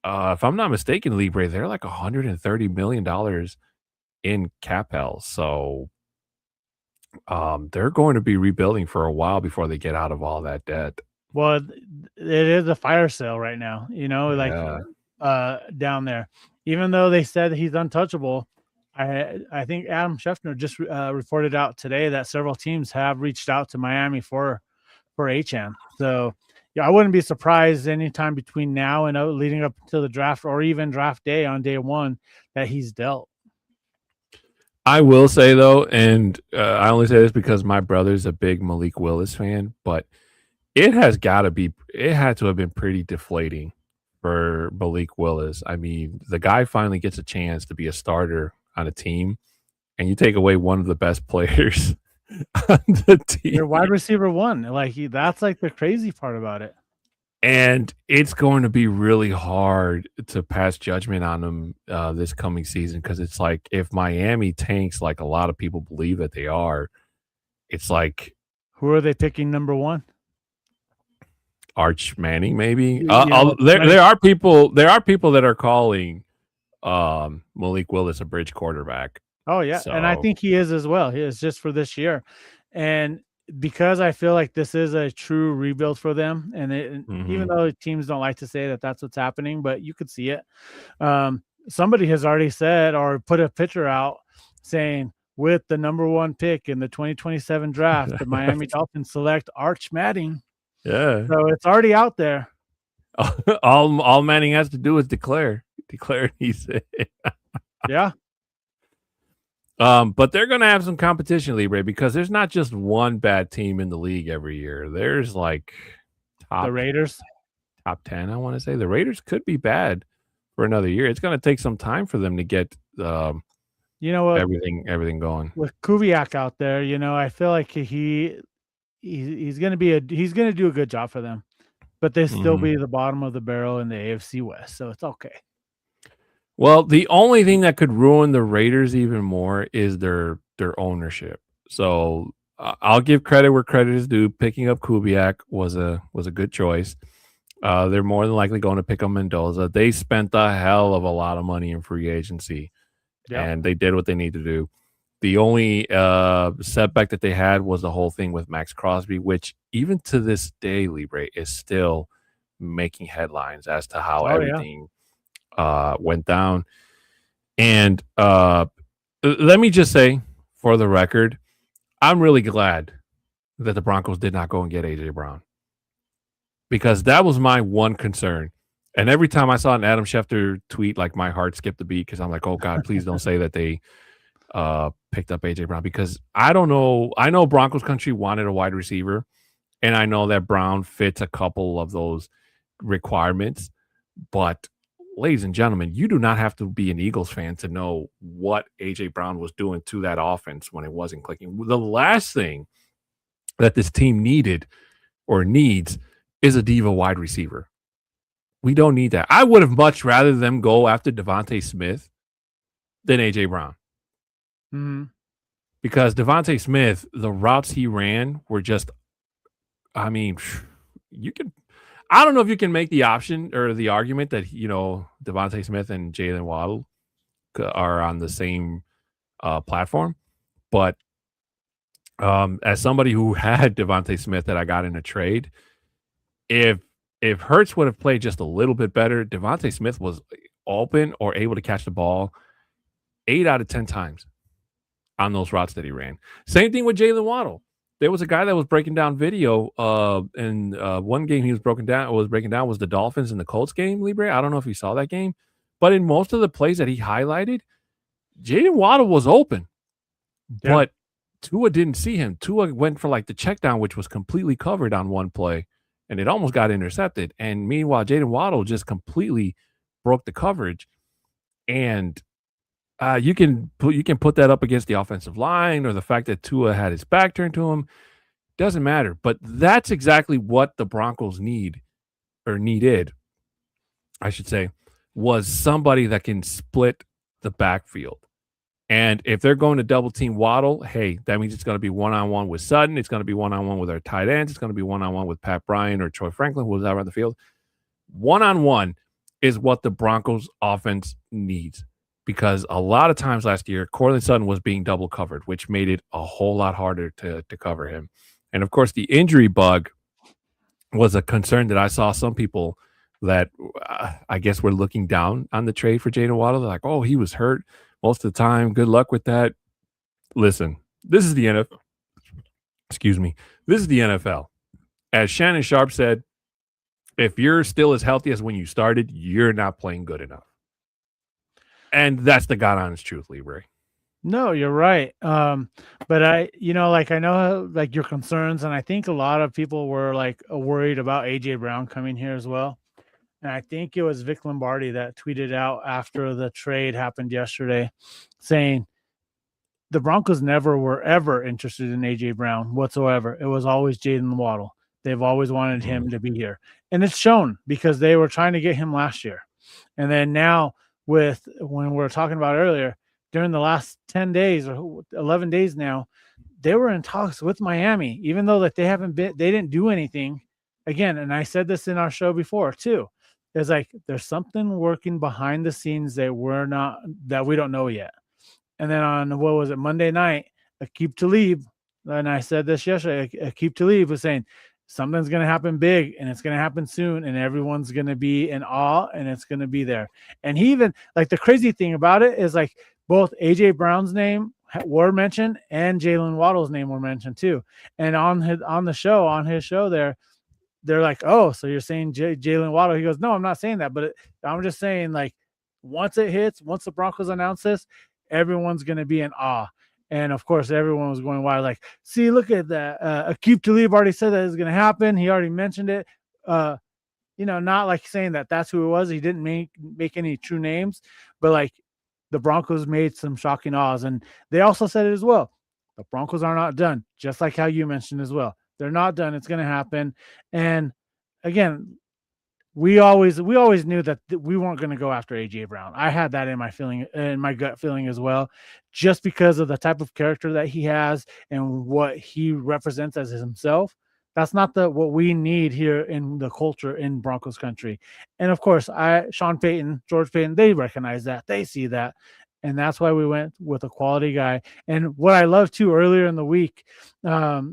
if I'm not mistaken, Libre, they're like $130 million in cap hell. So they're going to be rebuilding for a while before they get out of all that debt. Well, it is a fire sale right now, Yeah. down there. Even though they said he's untouchable, I think Adam Schefter just reported out today that several teams have reached out to Miami for Achane. So yeah, I wouldn't be surprised anytime between now and leading up to the draft or even draft day on day one that he's dealt. I will say though, and I only say this because my brother's a big Malik Willis fan, but it had to have been pretty deflating for Malik Willis. I mean, the guy finally gets a chance to be a starter on a team, and you take away one of the best players on the team. Your wide receiver one, that's like the crazy part about it. And it's going to be really hard to pass judgment on them this coming season because it's like if Miami tanks like a lot of people believe that they are, it's like who are they picking number one? Arch Manning, maybe. There are people that are calling Malik Willis a bridge quarterback. Oh yeah, and I think he is as well. He is just for this year, and because I feel like this is a true rebuild for them, and even Mhm. though teams don't like to say that that's what's happening, but you could see it. Somebody has already said or put a picture out saying, with the number 1 pick in the 2027 draft, the Miami Dolphins select Arch Manning. Yeah. So it's already out there. All Manning has to do is declare he's it. Yeah. But they're gonna have some competition, Libre, because there's not just one bad team in the league every year. There's like The Raiders. top 10, I want to say. The Raiders could be bad for another year. It's going to take some time for them to get You know what? everything going. With Kubiak out there, I feel like he's going to do a good job for them. But they still be the bottom of the barrel in the AFC West, so it's okay. Well, the only thing that could ruin the Raiders even more is their ownership. So I'll give credit where credit is due. Picking up Kubiak was a good choice. They're more than likely going to pick up Mendoza. They spent a hell of a lot of money in free agency, and they did what they need to do. The only setback that they had was the whole thing with Max Crosby, which even to this day, Libre, is still making headlines as to how everything went down. And let me just say, for the record, I'm really glad that the Broncos did not go and get A.J. Brown, because that was my one concern. And every time I saw an Adam Schefter tweet, like my heart skipped a beat, because I'm like, oh God, please don't say that they picked up A.J. Brown, because I don't know. I know Broncos country wanted a wide receiver, and I know that Brown fits a couple of those requirements. But ladies and gentlemen, you do not have to be an Eagles fan to know what A.J. Brown was doing to that offense when it wasn't clicking. The last thing that this team needed or needs is a diva wide receiver. We don't need that. I would have much rather them go after Devontae Smith than A.J. Brown. Mm-hmm. Because Devontae Smith, the routes he ran were just, I mean, I don't know if you can make the option or the argument that, Devontae Smith and Jalen Waddle are on the same platform. But as somebody who had Devontae Smith that I got in a trade, if Hurts would have played just a little bit better, Devontae Smith was open or able to catch the ball 8 out of 10 times on those routes that he ran. Same thing with Jalen Waddle. There was a guy that was breaking down video, and one game he was breaking down was the Dolphins and the Colts game, Libre. I don't know if you saw that game, but in most of the plays that he highlighted, Jalen Waddle was open, but Tua didn't see him. Tua went for like the check down, which was completely covered on one play, and it almost got intercepted. And meanwhile, Jalen Waddle just completely broke the coverage. And you can put that up against the offensive line or the fact that Tua had his back turned to him. Doesn't matter. But that's exactly what the Broncos needed, I should say, was somebody that can split the backfield. And if they're going to double team Waddle, hey, that means it's going to be one-on-one with Sutton. It's going to be one-on-one with our tight ends. It's going to be one-on-one with Pat Bryant or Troy Franklin, who was out on the field. One-on-one is what the Broncos offense needs, because a lot of times last year, Courtland Sutton was being double covered, which made it a whole lot harder to cover him. And of course, the injury bug was a concern that I saw some people that I guess were looking down on the trade for Jalen Waddle. They're like, oh, he was hurt most of the time. Good luck with that. Listen, this is the NFL. Excuse me. This is the NFL. As Shannon Sharp said, if you're still as healthy as when you started, you're not playing good enough. And that's the God honest truth, Libre. No, you're right. But I know like your concerns, and I think a lot of people were like worried about AJ Brown coming here as well. And I think it was Vic Lombardi that tweeted out after the trade happened yesterday saying the Broncos never were ever interested in AJ Brown whatsoever. It was always Jalen Waddle. They've always wanted him to be here. And it's shown, because they were trying to get him last year. And then now, with when we were talking about earlier, during the last 10 days or 11 days now, they were in talks with Miami, even though that they didn't do anything. Again, and I said this in our show before too. It's like there's something working behind the scenes that we don't know yet. And then on, what was it, Monday night, Aqib Talib and I said this yesterday, Aqib Talib was saying something's going to happen big and it's going to happen soon and everyone's going to be in awe and it's going to be there. And he even, like, the crazy thing about it is, like, both AJ Brown's name were mentioned and Jalen Waddle's name were mentioned too. And on his show there, they're like, oh, so you're saying Jalen Waddle? He goes, no, I'm not saying that, but I'm just saying, like, once it hits, once the Broncos announce this, everyone's going to be in awe. And of course, everyone was going wild, like, see, look at that. Aqib Talib already said that it's going to happen. He already mentioned it. Not like saying that that's who it was. He didn't make any true names, but, like, the Broncos made some shocking awes. And they also said it as well. The Broncos are not done, just like how you mentioned as well. They're not done. It's going to happen. And again, we always knew that we weren't going to go after AJ Brown. I had that in my gut feeling as well, just because of the type of character that he has and what he represents as himself. That's not what we need here in the culture in Broncos country. And of course, Sean Payton, George Payton, they recognize that. They see that. And that's why we went with a quality guy. And what I love too, earlier in the week, Jalen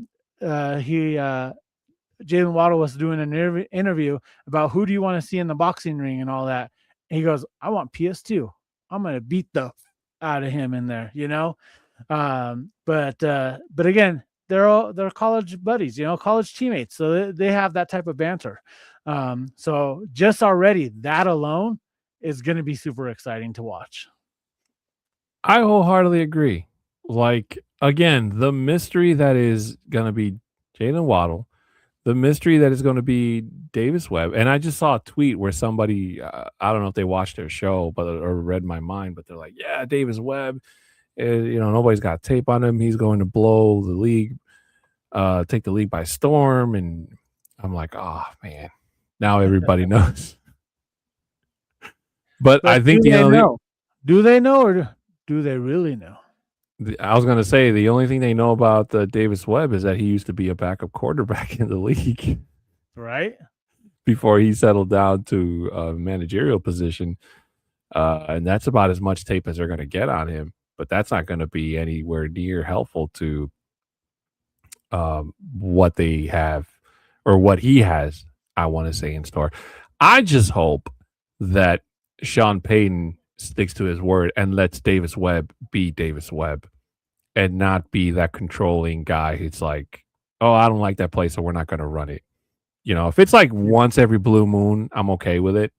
Waddle was doing an interview about who do you want to see in the boxing ring and all that. And he goes, I want PS2. I'm going to beat the out of him in there, But again, they're college buddies, college teammates. So they have that type of banter. So just already that alone is going to be super exciting to watch. I wholeheartedly agree. Like, again, the mystery that is going to be Jalen Waddle, the mystery that is going to be Davis Webb. And I just saw a tweet where somebody, I don't know if they watched their show or read my mind, but they're like, yeah, Davis Webb, nobody's got tape on him. He's going to blow the league, take the league by storm. And I'm like, oh, man, now everybody knows. But I think do they know or do they really know? I was going to say the only thing they know about Davis Webb is that he used to be a backup quarterback in the league. Right. Before he settled down to a managerial position. And that's about as much tape as they're going to get on him. But that's not going to be anywhere near helpful to what they have or what he has, I want to say, in store. I just hope that Sean Payton sticks to his word and lets Davis Webb be Davis Webb and not be that controlling guy who's like, oh, I don't like that play, so we're not going to run it. If it's like once every blue moon, I'm okay with it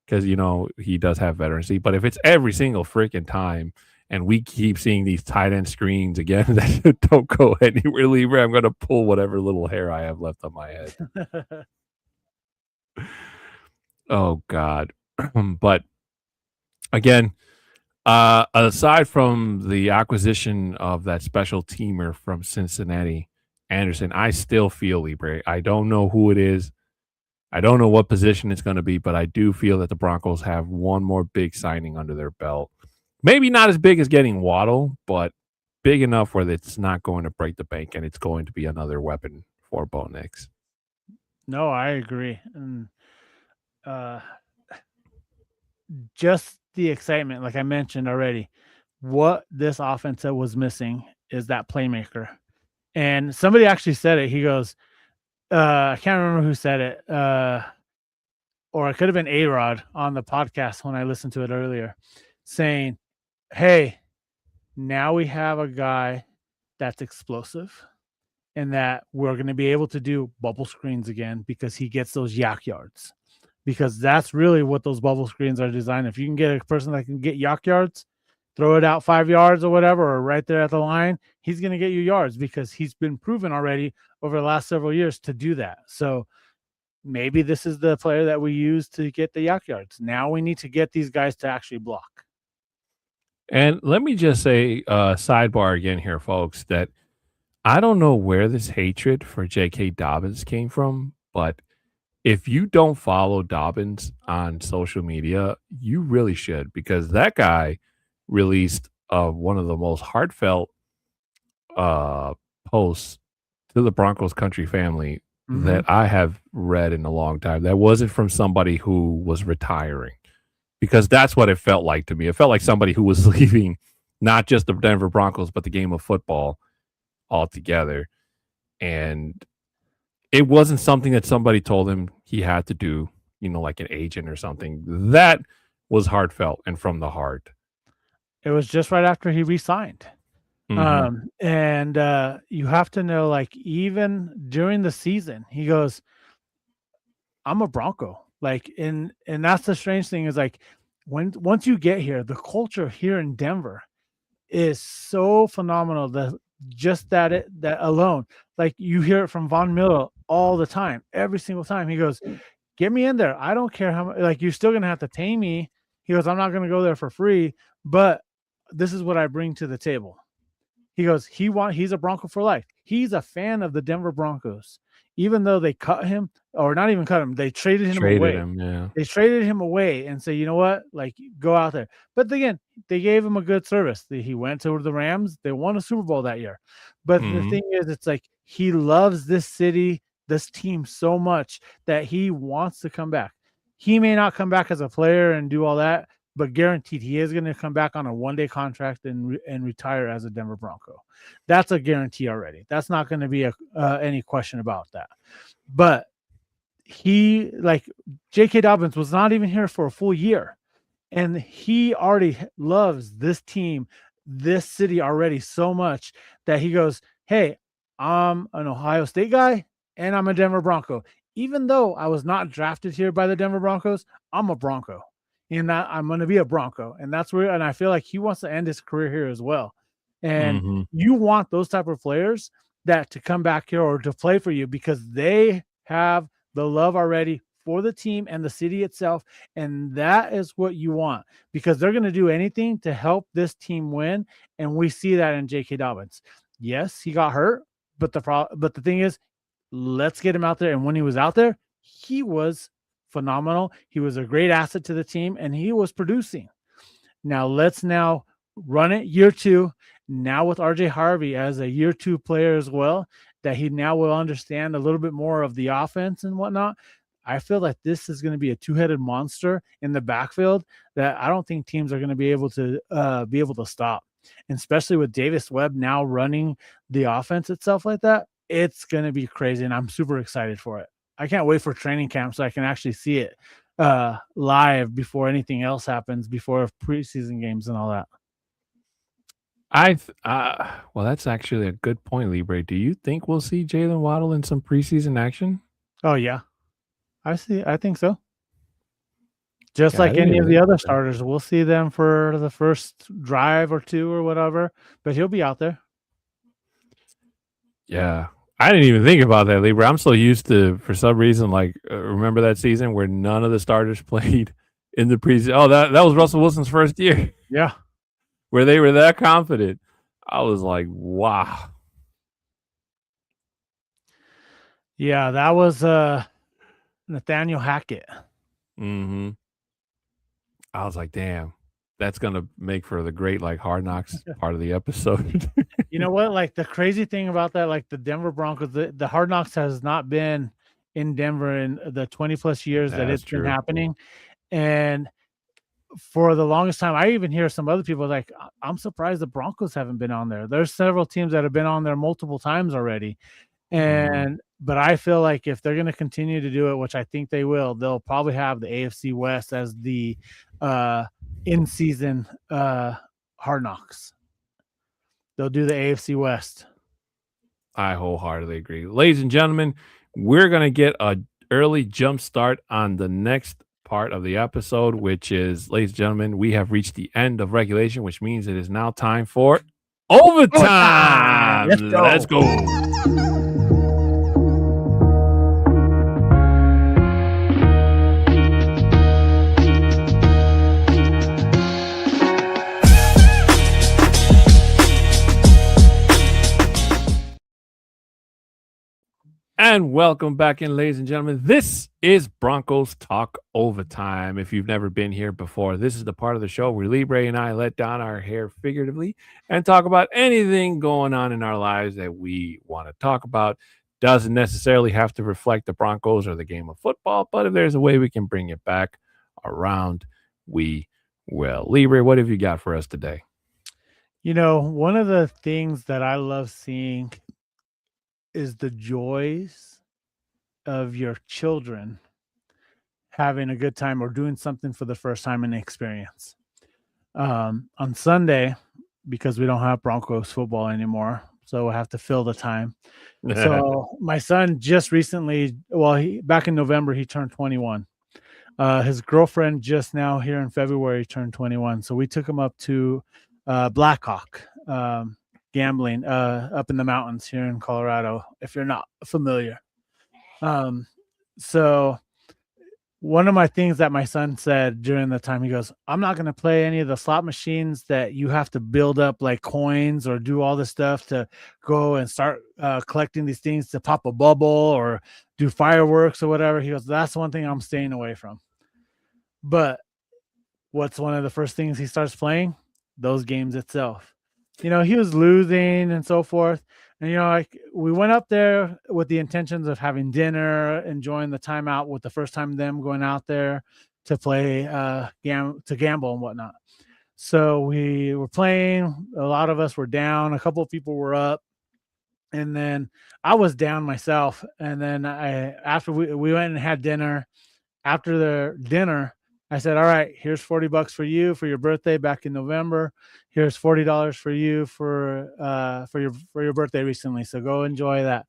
because, he does have veterancy. But if it's every single freaking time and we keep seeing these tight end screens again that don't go anywhere, I'm going to pull whatever little hair I have left on my head. Oh, God. But again, aside from the acquisition of that special teamer from Cincinnati, Anderson, I still feel Libre. I don't know who it is. I don't know what position it's going to be, but I do feel that the Broncos have one more big signing under their belt. Maybe not as big as getting Waddle, but big enough where it's not going to break the bank and it's going to be another weapon for Bo Nix. No, I agree. And just the excitement, like I mentioned already, what this offense was missing is that playmaker. And somebody actually said it. He goes, I can't remember who said it, or it could have been A-Rod on the podcast when I listened to it earlier, saying, hey, now we have a guy that's explosive and that we're going to be able to do bubble screens again because he gets those yak yards. Because that's really what those bubble screens are designed. If you can get a person that can get yak yards, throw it out 5 yards or whatever, or right there at the line, he's going to get you yards because he's been proven already over the last several years to do that. So maybe this is the player that we use to get the yak yards. Now we need to get these guys to actually block. And let me just say, sidebar again here, folks, that I don't know where this hatred for J.K. Dobbins came from, but if you don't follow Dobbins on social media, you really should, because that guy released one of the most heartfelt posts to the Broncos country family that I have read in a long time. That wasn't from somebody who was retiring, because that's what it felt like to me. It felt like somebody who was leaving not just the Denver Broncos, but the game of football altogether. And it wasn't something that somebody told him he had to do, like an agent or something. That was heartfelt and from the heart. It was just right after he re-signed. And you have to know, like, even during the season, he goes, I'm a Bronco. Like, and that's the strange thing is, like, once you get here, the culture here in Denver is so phenomenal. That alone, like, you hear it from Von Miller all the time, every single time. He goes, get me in there. I don't care how much, like, you're still gonna have to pay me. He goes, I'm not gonna go there for free, but this is what I bring to the table. He goes, he's a Bronco for life. He's a fan of the Denver Broncos, even though they cut him, or not even cut him, they traded him away. They traded him away and say, you know what, like, go out there. But again, they gave him a good service. He went to the Rams. They won a Super Bowl that year. But the thing is, it's like he loves this city, this team so much that he wants to come back. He may not come back as a player and do all that, but guaranteed he is going to come back on a one-day contract and retire as a Denver Bronco. That's a guarantee already. That's not going to be any question about that. But he, like, J.K. Dobbins was not even here for a full year, and he already loves this team, this city already so much that he goes, hey, I'm an Ohio State guy, and I'm a Denver Bronco. Even though I was not drafted here by the Denver Broncos, I'm a Bronco. And that I'm going to be a Bronco. And that's where, and I feel like he wants to end his career here as well. And you want those type of players that to come back here or to play for you because they have the love already for the team and the city itself. And that is what you want because they're going to do anything to help this team win. And we see that in J.K. Dobbins. Yes, he got hurt, but the thing is, let's get him out there. And when he was out there, he was phenomenal. He was a great asset to the team, and he was producing. Now let's run it year 2. Now with RJ Harvey as a year 2 player as well, that he now will understand a little bit more of the offense and whatnot. I feel like this is going to be a two-headed monster in the backfield that I don't think teams are going to be able to stop. And especially with Davis Webb now running the offense itself like that, it's going to be crazy, and I'm super excited for it. I can't wait for training camp so I can actually see it live before anything else happens, before preseason games and all that. Well, that's actually a good point, Libre. Do you think we'll see Jalen Waddle in some preseason action? Oh yeah, I think so. Just like any of the other starters, we'll see them for the first drive or 2 or whatever, but he'll be out there. Yeah. I didn't even think about that, Libra. I'm so used to, for some reason, like, remember that season where none of the starters played in the preseason? Oh, that was Russell Wilson's first year. Yeah. Where they were that confident. I was like, wow. Yeah, that was Nathaniel Hackett. I was like, damn. That's going to make for the great, like, Hard Knocks part of the episode. You know what? Like, the crazy thing about that, like, the Denver Broncos, the Hard Knocks has not been in Denver in the 20-plus years that it's been happening. And for the longest time, I even hear some other people like, I'm surprised the Broncos haven't been on there. There's several teams that have been on there multiple times already. But I feel like if they're going to continue to do it, which I think they will, they'll probably have the AFC West as the in-season Hard Knocks. They'll do the AFC West. I wholeheartedly agree. Ladies and gentlemen, we're going to get an early jump start on the next part of the episode, which is, ladies and gentlemen, we have reached the end of regulation, which means it is now time for overtime. Let's go. And welcome back in, ladies and gentlemen. This is Broncos Talk Overtime. If you've never been here before, this is the part of the show where Libre and I let down our hair figuratively and talk about anything going on in our lives that we want to talk about. Doesn't necessarily have to reflect the Broncos or the game of football, but if there's a way we can bring it back around, we will. Libre, what have you got for us today? You know, one of the things that I love seeing is the joys of your children having a good time or doing something for the first time in the experience. On Sunday, because we don't have Broncos football anymore, so we'll have to fill the time. So my son just recently, back in November, he turned 21. His girlfriend just now here in February turned 21. So we took him up to Blackhawk gambling up in the mountains here in Colorado, if you're not familiar. So one of my things that my son said during the time, he goes, I'm not going to play any of the slot machines that you have to build up like coins or do all this stuff to go and start collecting these things to pop a bubble or do fireworks or whatever. He goes, that's one thing I'm staying away from. But what's one of the first things he starts playing? Those games itself. He was losing and so forth. And, like we went up there with the intentions of having dinner, enjoying the time out with the first time them going out there to play, to gamble and whatnot. So we were playing. A lot of us were down. A couple of people were up. And then I was down myself. And then after we went and had dinner, after the dinner, I said, all right, here's $40 for you for your birthday back in November. Here's $40 for you for your birthday recently. So go enjoy that.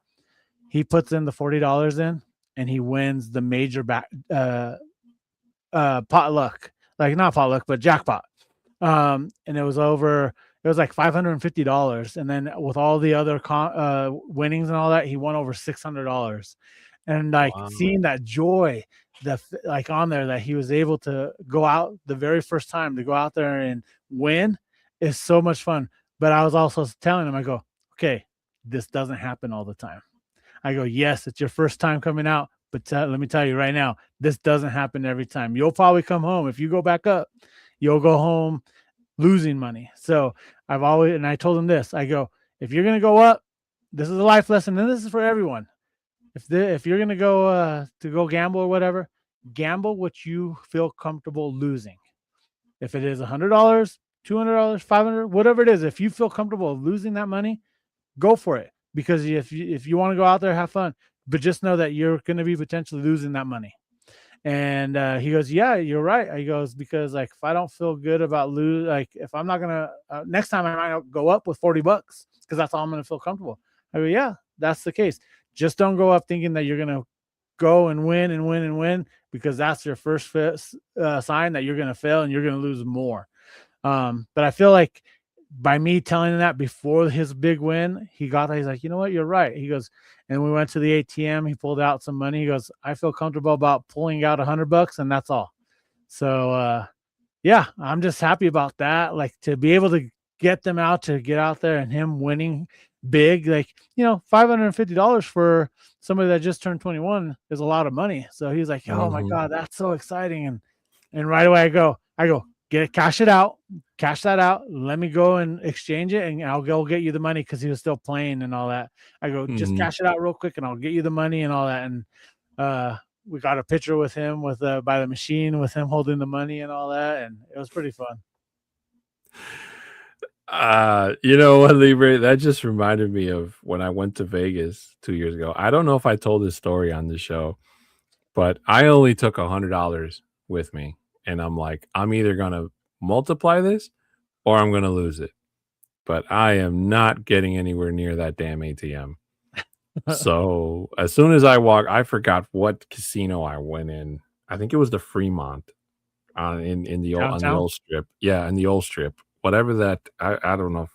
He puts in the $40 in and he wins the major potluck, like not potluck, but jackpot. And it was like $550. And then with all the other winnings and all that, he won over $600. And like seeing that joy like on there that he was able to go out the very first time to go out there and win is so much fun. But I was also telling him, I go, okay, this doesn't happen all the time. I go, yes, it's your first time coming out, but let me tell you right now, this doesn't happen every time. You'll probably come home. If you go back up, you'll go home losing money. So I told him this, I go, if you're going to go up, this is a life lesson. And this is for everyone. If you're going to go gamble or whatever, gamble what you feel comfortable losing. If it is $100, $200, $500, whatever it is, if you feel comfortable losing that money, go for it. Because if you want to go out there, have fun, but just know that you're going to be potentially losing that money. And he goes, yeah, you're right. He goes, because like if I don't feel good about like if I'm not gonna next time I might go up with $40 because that's all I'm gonna feel comfortable. I go, yeah, that's the case. Just don't go up thinking that you're going to go and win and win and win, because that's your first sign that you're going to fail and you're going to lose more. But I feel like by me telling him that before his big win, he's like, you know what? You're right. He goes, and we went to the ATM. He pulled out some money. He goes, I feel comfortable about pulling out $100 and that's all. So, yeah, I'm just happy about that. Like to be able to get them out to get out there and him winning big, like, $550 for somebody that just turned 21 is a lot of money. So he's like, oh my God, that's so exciting. And right away I go, cash that out. Let me go and exchange it and I'll go get you the money. Cause he was still playing and all that. I go, just cash it out real quick and I'll get you the money and all that. And, we got a picture with him by the machine with him holding the money and all that. And it was pretty fun. You know what, Libre, that just reminded me of when I went to Vegas 2 years ago. I don't know if I told this story on the show, but I only took $100 with me. And I'm like, I'm either going to multiply this or I'm going to lose it. But I am not getting anywhere near that damn ATM. So as soon as I I forgot what casino I went in. I think it was the Fremont in the old strip. Yeah, in the old strip. Whatever that, I don't know.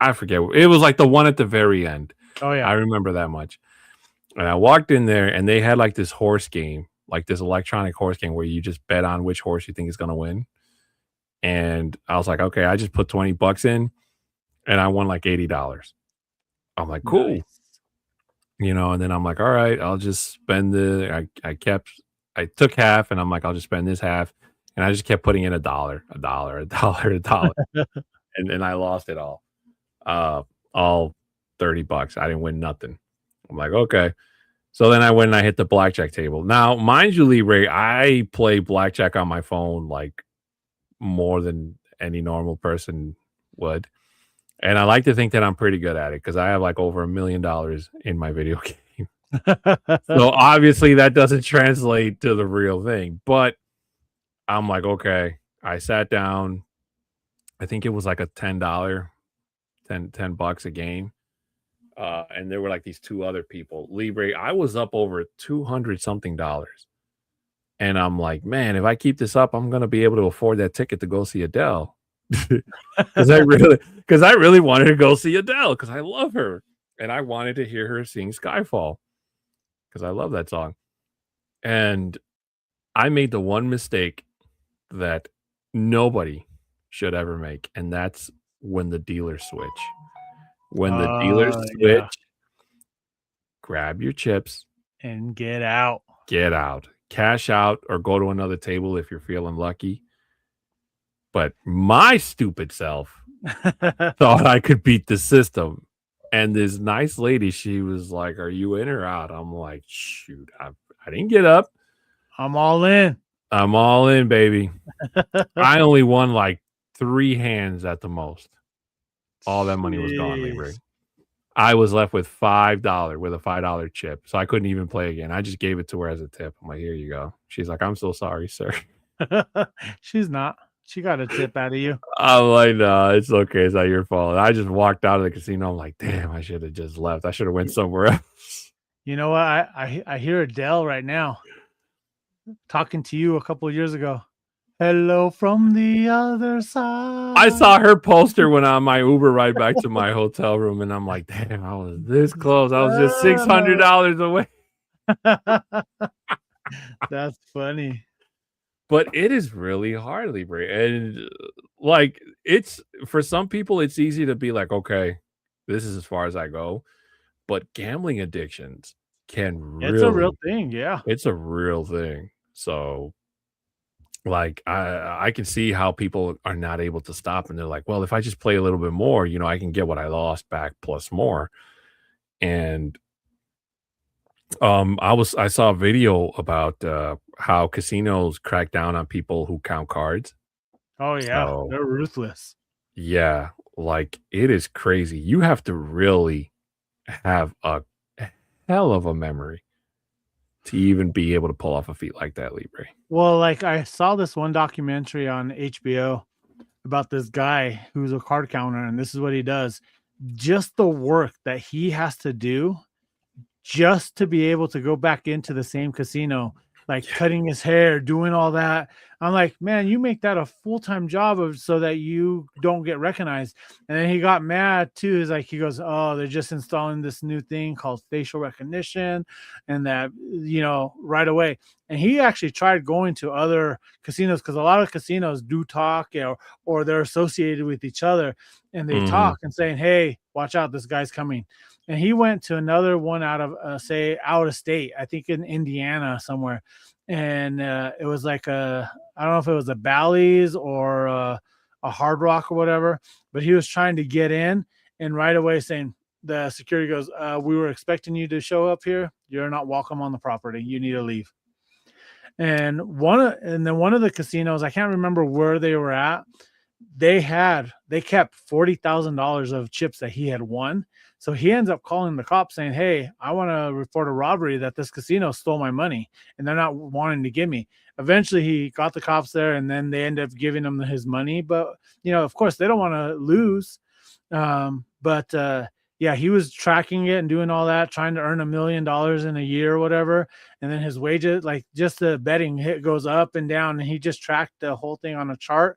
I forget. It was like the one at the very end. Oh, yeah. I remember that much. And I walked in there and they had like this horse game, like this electronic horse game where you just bet on which horse you think is going to win. And I was like, okay, I just put $20 in and I won like $80. I'm like, cool. Nice. And then I'm like, all right, I'll just spend I took half and I'm like, I'll just spend this half. And I just kept putting in $1. And I lost it all. All $30. I didn't win nothing. I'm like, okay. So then I went and I hit the blackjack table. Now, mind you, Libre, I play blackjack on my phone like more than any normal person would. And I like to think that I'm pretty good at it because I have like over $1 million in my video game. So obviously that doesn't translate to the real thing. But I'm like, okay. I sat down. I think it was like a $10, $10 a game. And there were like these two other people. Libre, I was up over 200 something dollars. And I'm like, man, if I keep this up, I'm gonna be able to afford that ticket to go see Adele. Because I really wanted to go see Adele because I love her. And I wanted to hear her sing Skyfall. Because I love that song. And I made the one mistake that nobody should ever make, and that's when the dealers switch. When the dealers switch, grab your chips and get out. Get out. Cash out or go to another table if you're feeling lucky. But my stupid self thought I could beat the system. And this nice lady, she was like, "Are you in or out?" I'm like, shoot, I didn't get up. I'm all in. I'm all in, baby. I only won like 3 hands at the most. All that money was gone, Libre. I was left with $5 with a $5 chip. So I couldn't even play again. I just gave it to her as a tip. I'm like, here you go. She's like, "I'm so sorry, sir." She's not. She got a tip out of you. I'm like, no, it's okay. It's not your fault. I just walked out of the casino. I'm like, damn, I should have just left. I should have went somewhere else. You know what? I hear Adele right now talking to you a couple of years ago. Hello from the other side. I saw her poster when on my Uber ride back to my hotel room, and I'm like, damn, I was this close. I was just $600 away. That's funny. But it is really hard, Libre. And like, it's for some people, it's easy to be like, okay, this is as far as I go. But gambling addictions can really, it's a real thing. Yeah. It's a real thing. So like, I can see how people are not able to stop. And they're like, well, if I just play a little bit more, you know, I can get what I lost back plus more. And I saw a video about how casinos crack down on people who count cards. Oh yeah, so, they're ruthless. Yeah, like it is crazy. You have to really have a hell of a memory to even be able to pull off a feat like that, Libre. Well, like I saw this one documentary on HBO about this guy who's a card counter, and this is what he does. Just the work that he has to do just to be able to go back into the same casino, like cutting his hair, doing all that. I'm like, man, you make that a full-time job so that you don't get recognized. And then he got mad too. He's like, he goes, oh, they're just installing this new thing called facial recognition, and that, you know, right away. And he actually tried going to other casinos because a lot of casinos do talk, or they're associated with each other, and they talk and saying, hey, watch out, this guy's coming. And he went to another one out of, out of state, I think in Indiana somewhere. And it was like I don't know if it was a Bally's or a Hard Rock or whatever, but he was trying to get in, and right away saying, the security goes, we were expecting you to show up here. You're not welcome on the property. You need to leave. And then one of the casinos, I can't remember where they were at, they kept $40,000 of chips that he had won. So he ends up calling the cops saying, hey, I want to report a robbery that this casino stole my money and they're not wanting to give me. Eventually he got the cops there, and then they end up giving him his money. But, you know, of course they don't want to lose. Yeah, he was tracking it and doing all that, trying to earn $1 million in a year or whatever. And then his wages, like just the betting hit goes up and down, and he just tracked the whole thing on a chart.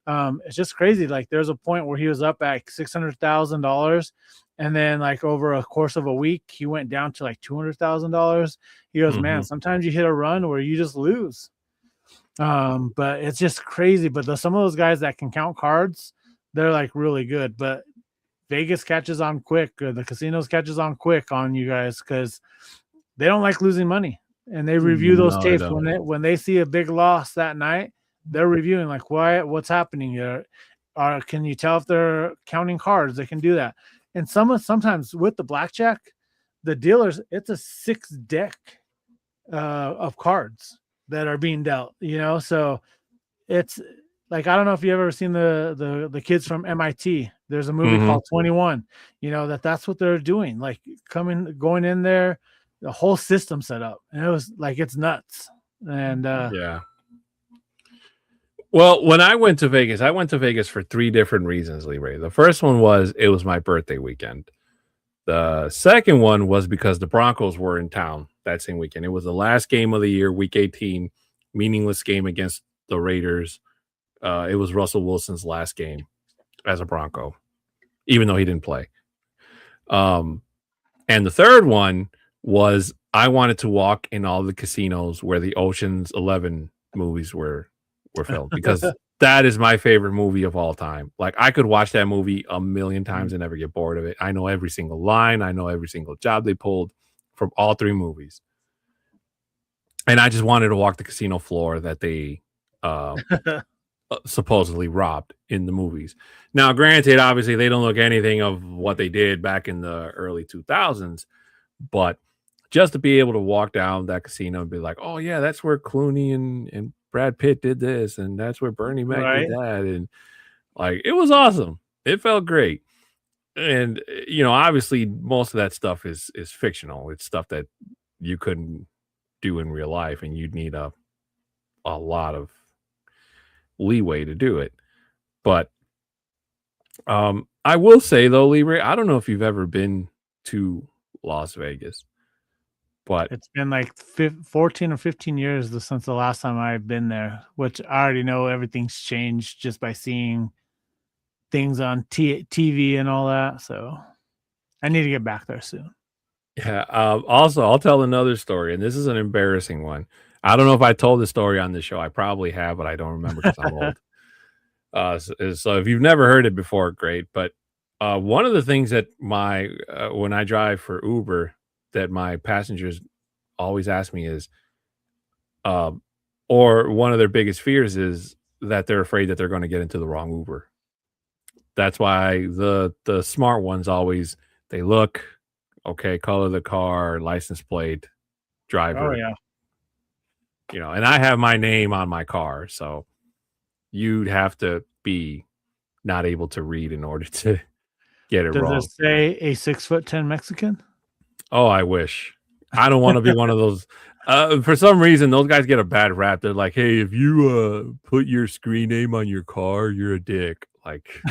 It's just crazy. Like there's a point where he was up at $600,000, and then like over a course of a week, he went down to like $200,000. He goes, man, sometimes you hit a run where you just lose. But it's just crazy. But some of those guys that can count cards, they're like really good. But Vegas catches on quick, or the casinos catches on quick on you guys, because they don't like losing money, and they review those tapes when they see a big loss that night. They're reviewing like, what's happening here? Can you tell if they're counting cards? They can do that. And sometimes with the blackjack, the dealers, it's a 6-deck of cards that are being dealt, you know? So like I don't know if you ever seen the kids from MIT. There's a movie called 21. You know that's what they're doing. Like going in there, the whole system set up, and it was like it's nuts. And yeah. Well, when I went to Vegas for 3 different reasons, Libre. The first one was it was my birthday weekend. The second one was because the Broncos were in town that same weekend. It was the last game of the year, week 18, meaningless game against the Raiders. It was Russell Wilson's last game as a Bronco, even though he didn't play. And the third one was I wanted to walk in all the casinos where the Ocean's 11 movies were filmed because that is my favorite movie of all time. Like I could watch that movie a million times and never get bored of it. I know every single line. I know every single job they pulled from all 3 movies. And I just wanted to walk the casino floor that they supposedly robbed in the movies. Now, granted, obviously they don't look anything of what they did back in the early 2000s, but just to be able to walk down that casino and be like, oh yeah, that's where Clooney and Brad Pitt did this, and that's where Bernie Mac did that, and like it was awesome. It felt great. And obviously most of that stuff is fictional. It's stuff that you couldn't do in real life, and you'd need a lot of leeway to do it. But I will say though, Libre, I don't know if you've ever been to Las Vegas, but it's been like 14 or 15 years since the last time I've been there, which I already know everything's changed just by seeing things on TV and all that. So I need to get back there soon. Yeah. Also, I'll tell another story, and this is an embarrassing one. I don't know if I told the story on the show. I probably have, but I don't remember because I'm old. So if you've never heard it before, great. But one of the things that when I drive for Uber, that my passengers always ask me is, or one of their biggest fears is that they're afraid that they're going to get into the wrong Uber. That's why the smart ones always, they look, okay, color of the car, license plate, driver. Oh yeah. And I have my name on my car, so you'd have to be not able to read in order to get it wrong. Does it say a 6'10" Mexican? Oh, I wish. I don't want to be one of those. For some reason, those guys get a bad rap. They're like, hey, if you put your screen name on your car, you're a dick. Like,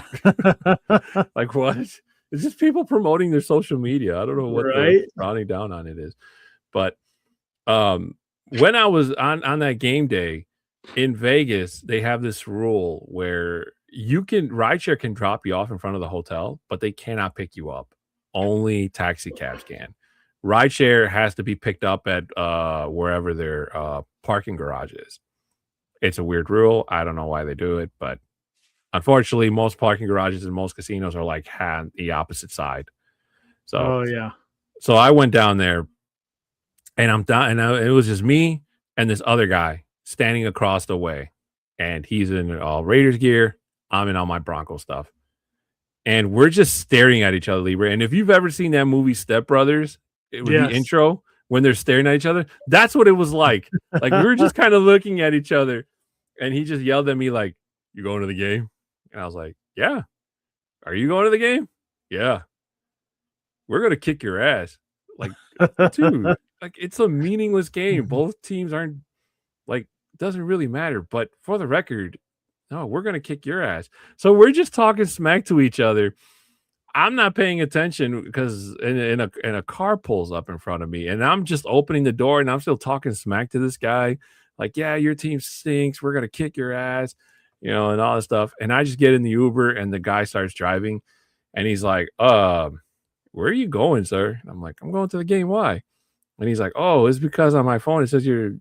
like what? It's just people promoting their social media. I don't know what the rounding down on it is. But when I was on that game day in Vegas, they have this rule where rideshare can drop you off in front of the hotel, but they cannot pick you up. Only taxi cabs can. Rideshare has to be picked up at wherever their parking garage is. It's a weird rule. I don't know why they do it, but unfortunately, most parking garages and most casinos are like the opposite side. So, So I went down there, and I'm down, and it was just me and this other guy standing across the way, and he's in all Raiders gear. I'm in all my Bronco stuff, and we're just staring at each other, Libre. And if you've ever seen that movie Step Brothers, the intro when they're staring at each other, that's what it was like. Like we were just kind of looking at each other, and he just yelled at me like, "You going to the game?" And I was like, "Yeah." "Are you going to the game?" "Yeah." "We're gonna kick your ass." Like, dude, like it's a meaningless game. Both teams aren't like, doesn't really matter. But for the record, no, we're gonna kick your ass. So we're just talking smack to each other. I'm not paying attention because in a car pulls up in front of me, and I'm just opening the door, and I'm still talking smack to this guy, like, "Yeah, your team stinks. We're gonna kick your ass," and all this stuff. And I just get in the Uber, and the guy starts driving, and he's like, "Where are you going, sir?" And I'm like, "I'm going to the game. Why?" And he's like, "Oh, it's because on my phone it says your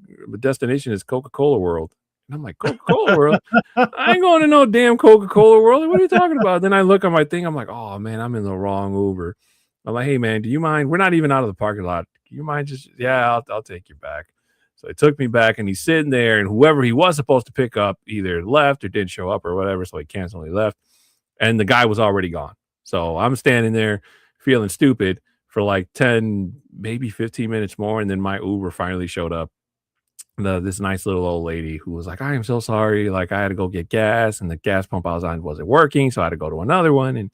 destination is Coca-Cola World." And I'm like, "Coca-Cola World? I ain't going to no damn Coca-Cola World. What are you talking about?" Then I look at my thing. I'm like, "Oh, man, I'm in the wrong Uber." I'm like, "Hey, man, do you mind? We're not even out of the parking lot. Do you mind just, yeah, I'll take you back." So he took me back, and he's sitting there, and whoever he was supposed to pick up either left or didn't show up or whatever, so he canceled and he left. And the guy was already gone. So I'm standing there feeling stupid for like 10, maybe 15 minutes more, and then my Uber finally showed up. this nice little old lady who was like, I am so sorry. Like, I had to go get gas, and the gas pump I was on wasn't working. So I had to go to another one. And,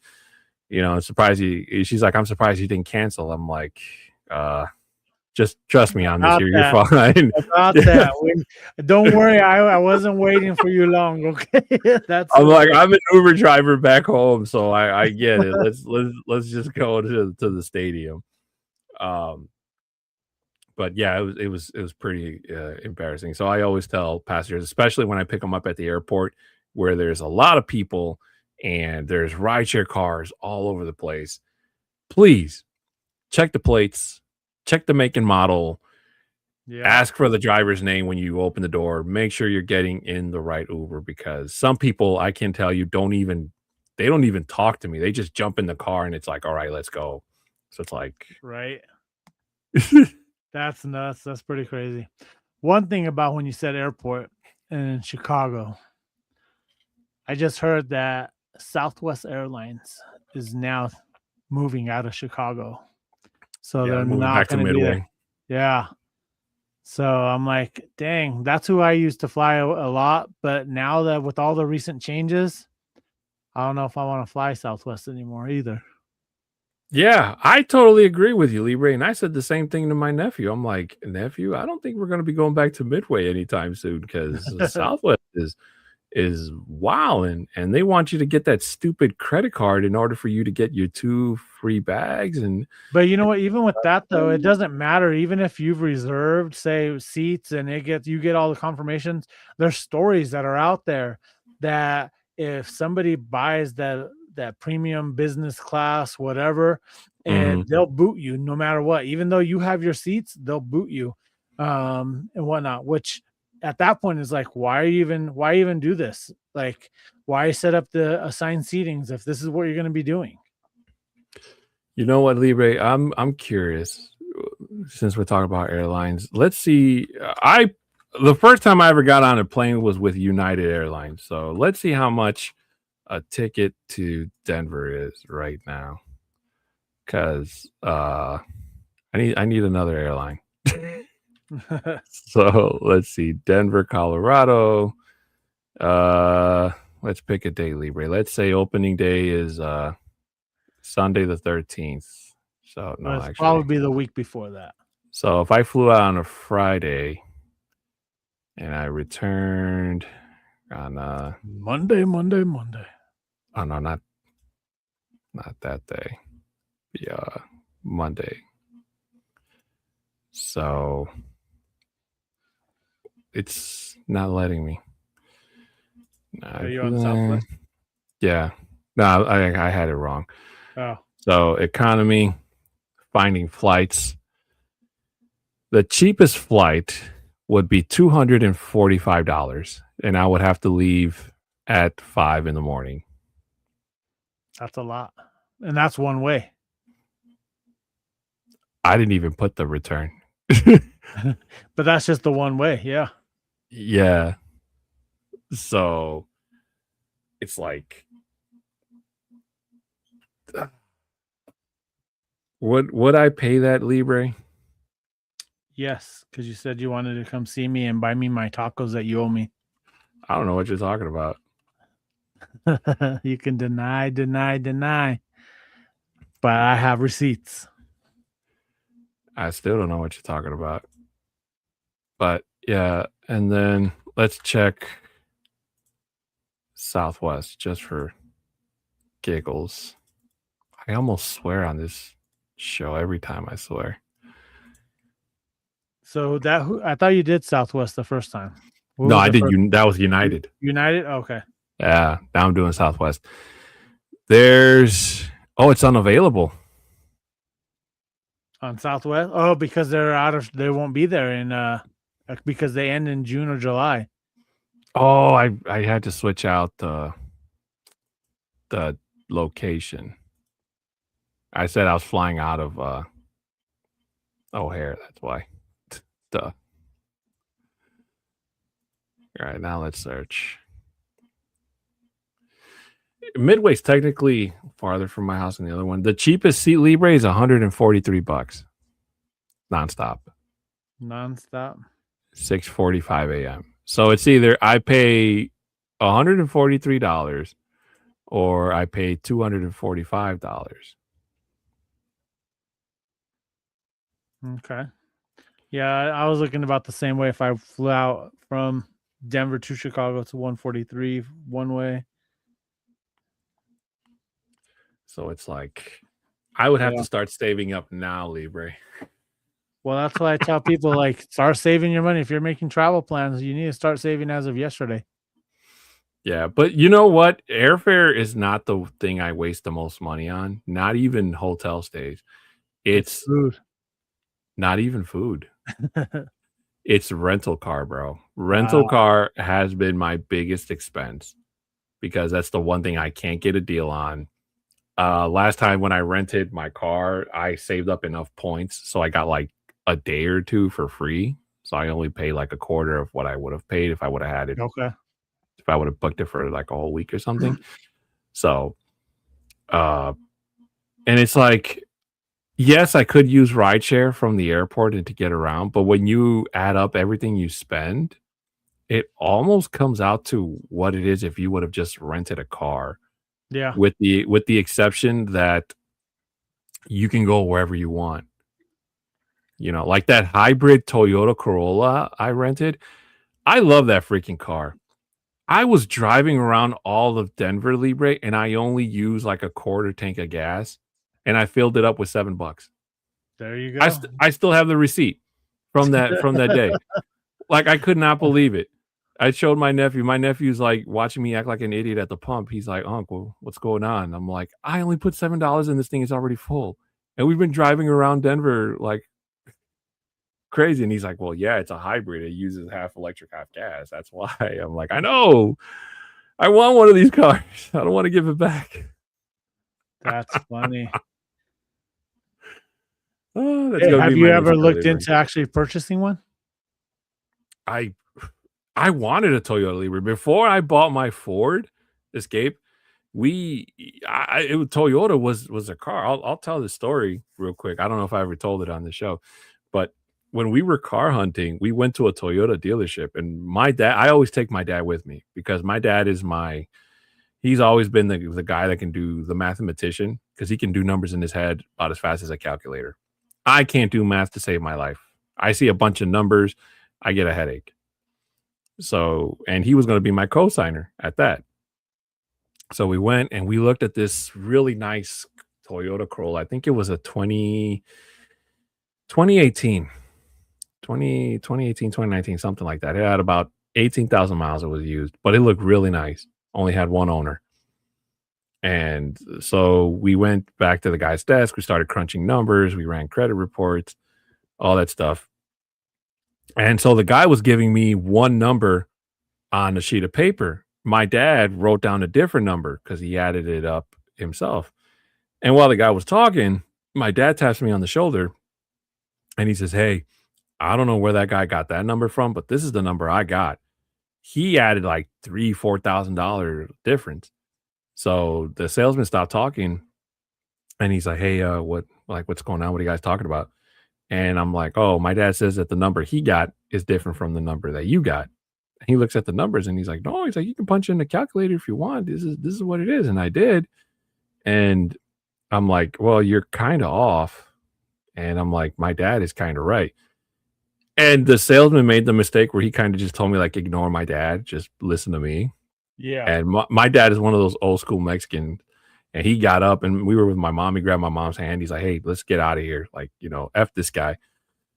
I'm surprised she's like, I'm surprised you didn't cancel. I'm like, just trust me on this. You're fine. About that. Don't worry. I wasn't waiting for you long. Okay. I'm like, I'm an Uber driver back home, so I get it. Let's just go to the stadium. But yeah, it was pretty embarrassing. So I always tell passengers, especially when I pick them up at the airport, where there's a lot of people and there's rideshare cars all over the place. Please check the plates, check the make and model. Yeah. Ask for the driver's name when you open the door. Make sure you're getting in the right Uber, because some people, I can tell you, don't even talk to me. They just jump in the car and it's like, all right, let's go. So it's like, right. That's nuts. That's pretty crazy. One thing about when you said airport in Chicago, I just heard that Southwest Airlines is now moving out of Chicago. So they're not going to be there. Yeah. So I'm like, dang, that's who I used to fly a lot. But now that with all the recent changes, I don't know if I want to fly Southwest anymore either. Yeah, I totally agree with you, Libre. And I said the same thing to my nephew. I'm like, nephew, I don't think we're going to be going back to Midway anytime soon, because Southwest is wow, and they want you to get that stupid credit card in order for you to get your 2 free bags. But you know what, even with that though, it doesn't matter. Even if you've reserved, say, seats and you get all the confirmations, there's stories that are out there that if somebody buys that premium business class, whatever, and they'll boot you no matter what. Even though you have your seats, they'll boot you and whatnot, which at that point is like, why even do this? Like, why set up the assigned seatings if this is what you're going to be doing? You know what, Libre? I'm curious, since we're talking about airlines. Let's see. The first time I ever got on a plane was with United Airlines. So let's see how much a ticket to Denver is right now, because I need another airline. So let's see, Denver, Colorado. Let's pick a day, Libre. Let's say opening day is Sunday the 13th. So no, it's actually probably the week before that. So if I flew out on a Friday and I returned on Monday. Oh no, not that day. Yeah, Monday. So it's not letting me. Are you on Southwest? Yeah. No, I had it wrong. Oh. So economy, finding flights. The cheapest flight would be $245, and I would have to leave at 5 a.m. That's a lot. And that's one way. I didn't even put the return. But that's just the one way. Yeah. Yeah. So it's like, would I pay that, Libre? Yes, because you said you wanted to come see me and buy me my tacos that you owe me. I don't know what you're talking about. You can deny. But I have receipts. I still don't know what you're talking about. But yeah, and then let's check Southwest just for giggles. I almost swear on this show every time, I swear. So I thought you did Southwest the first time. No, I did. That was United. United? Okay. Yeah, now I'm doing Southwest. It's unavailable on Southwest. Oh, because they won't be there in because they end in June or July. Oh, I had to switch out the location. I said I was flying out of O'Hare. That's why. Duh. All right, now let's search. Midway's technically farther from my house than the other one. The cheapest seat, Libre, is $143 nonstop. 6:45 a.m. So it's either I pay $143 or I pay $245. Okay. Yeah, I was looking about the same way if I flew out from Denver to Chicago to 143 one way. So it's like I would have Yeah. to start saving up now, Libre. Well, that's why I tell people, like, start saving your money. If you're making travel plans, you need to start saving as of yesterday. Yeah, but you know what? Airfare is not the thing I waste the most money on. Not even hotel stays. It's It's food. not even food. It's rental car, bro. Rental Wow. car has been my biggest expense because that's the one thing I can't get a deal on. Last time when I rented my car, I saved up enough points so I got like a day or two for free. So I only paid like a quarter of what I would have paid if I would have had it, Okay. if I would have booked it for like a whole week or something. So, uh, and it's like, yes, I could use rideshare from the airport and to get around, but when you add up everything you spend, it almost comes out to what it is if you would have just rented a car, Yeah. with the exception that you can go wherever you want. You know, like that hybrid Toyota Corolla I rented. I love that freaking car. I was driving around all of Denver, Libre, and I only used like a quarter tank of gas, and I filled it up with $7. There you I go. I still have the receipt from that day. Like, I could not believe it. I showed my nephew. My nephew's, like, watching me act like an idiot at the pump. He's like, "Uncle, what's going on?" I'm like, "I only put $7 in this thing, it's already full." And we've been driving around Denver like crazy, and he's like, "Well, yeah, it's a hybrid. It uses half electric, half gas. That's why." I'm like, "I know. I want one of these cars. I don't wanna give it back." That's funny. Oh, that's Hey, gonna be have you my next ever looked delivery. into actually purchasing one? I I wanted a Toyota Libre. Before I bought my Ford Escape, we Toyota was a car. I'll tell the story real quick. I don't know if I ever told it on the show, but when we were car hunting, we went to a Toyota dealership, and my dad. I always take my dad with me because my dad is my. He's always been the guy that can do the mathematician because he can do numbers in his head about as fast as a calculator. I can't do math to save my life. I see a bunch of numbers, I get a headache. So, and he was going to be my co-signer at that. So we went and we looked at this really nice Toyota Corolla. I think it was a 2018, 2019, something like that. It had about 18,000 miles it was used, but it looked really nice. Only had one owner. And so we went back to the guy's desk. We started crunching numbers. We ran credit reports, all that stuff. And so the guy was giving me one number on a sheet of paper. My dad wrote down a different number because he added it up himself. And while the guy was talking, my dad taps me on the shoulder and he says, "Hey, I don't know where that guy got that number from, but this is the number I got." He added like $3,000-$4,000 difference. So the salesman stopped talking and he's like, "Hey, what's going on? What are you guys talking about?" And I'm like, "Oh, my dad says that the number he got is different from the number that you got." He looks at the numbers and he's like, "No," he's like, "You can punch in the calculator if you want. This is what it is." And I did. And I'm like, "Well, you're kind of off." And I'm like, "My dad is kind of right." And the salesman made the mistake where he kind of just told me, like, ignore my dad, just listen to me. Yeah. And my dad is one of those old school Mexican. And he got up and we were with my mom. He grabbed my mom's hand. He's like, "Hey, let's get out of here. Like, F this guy."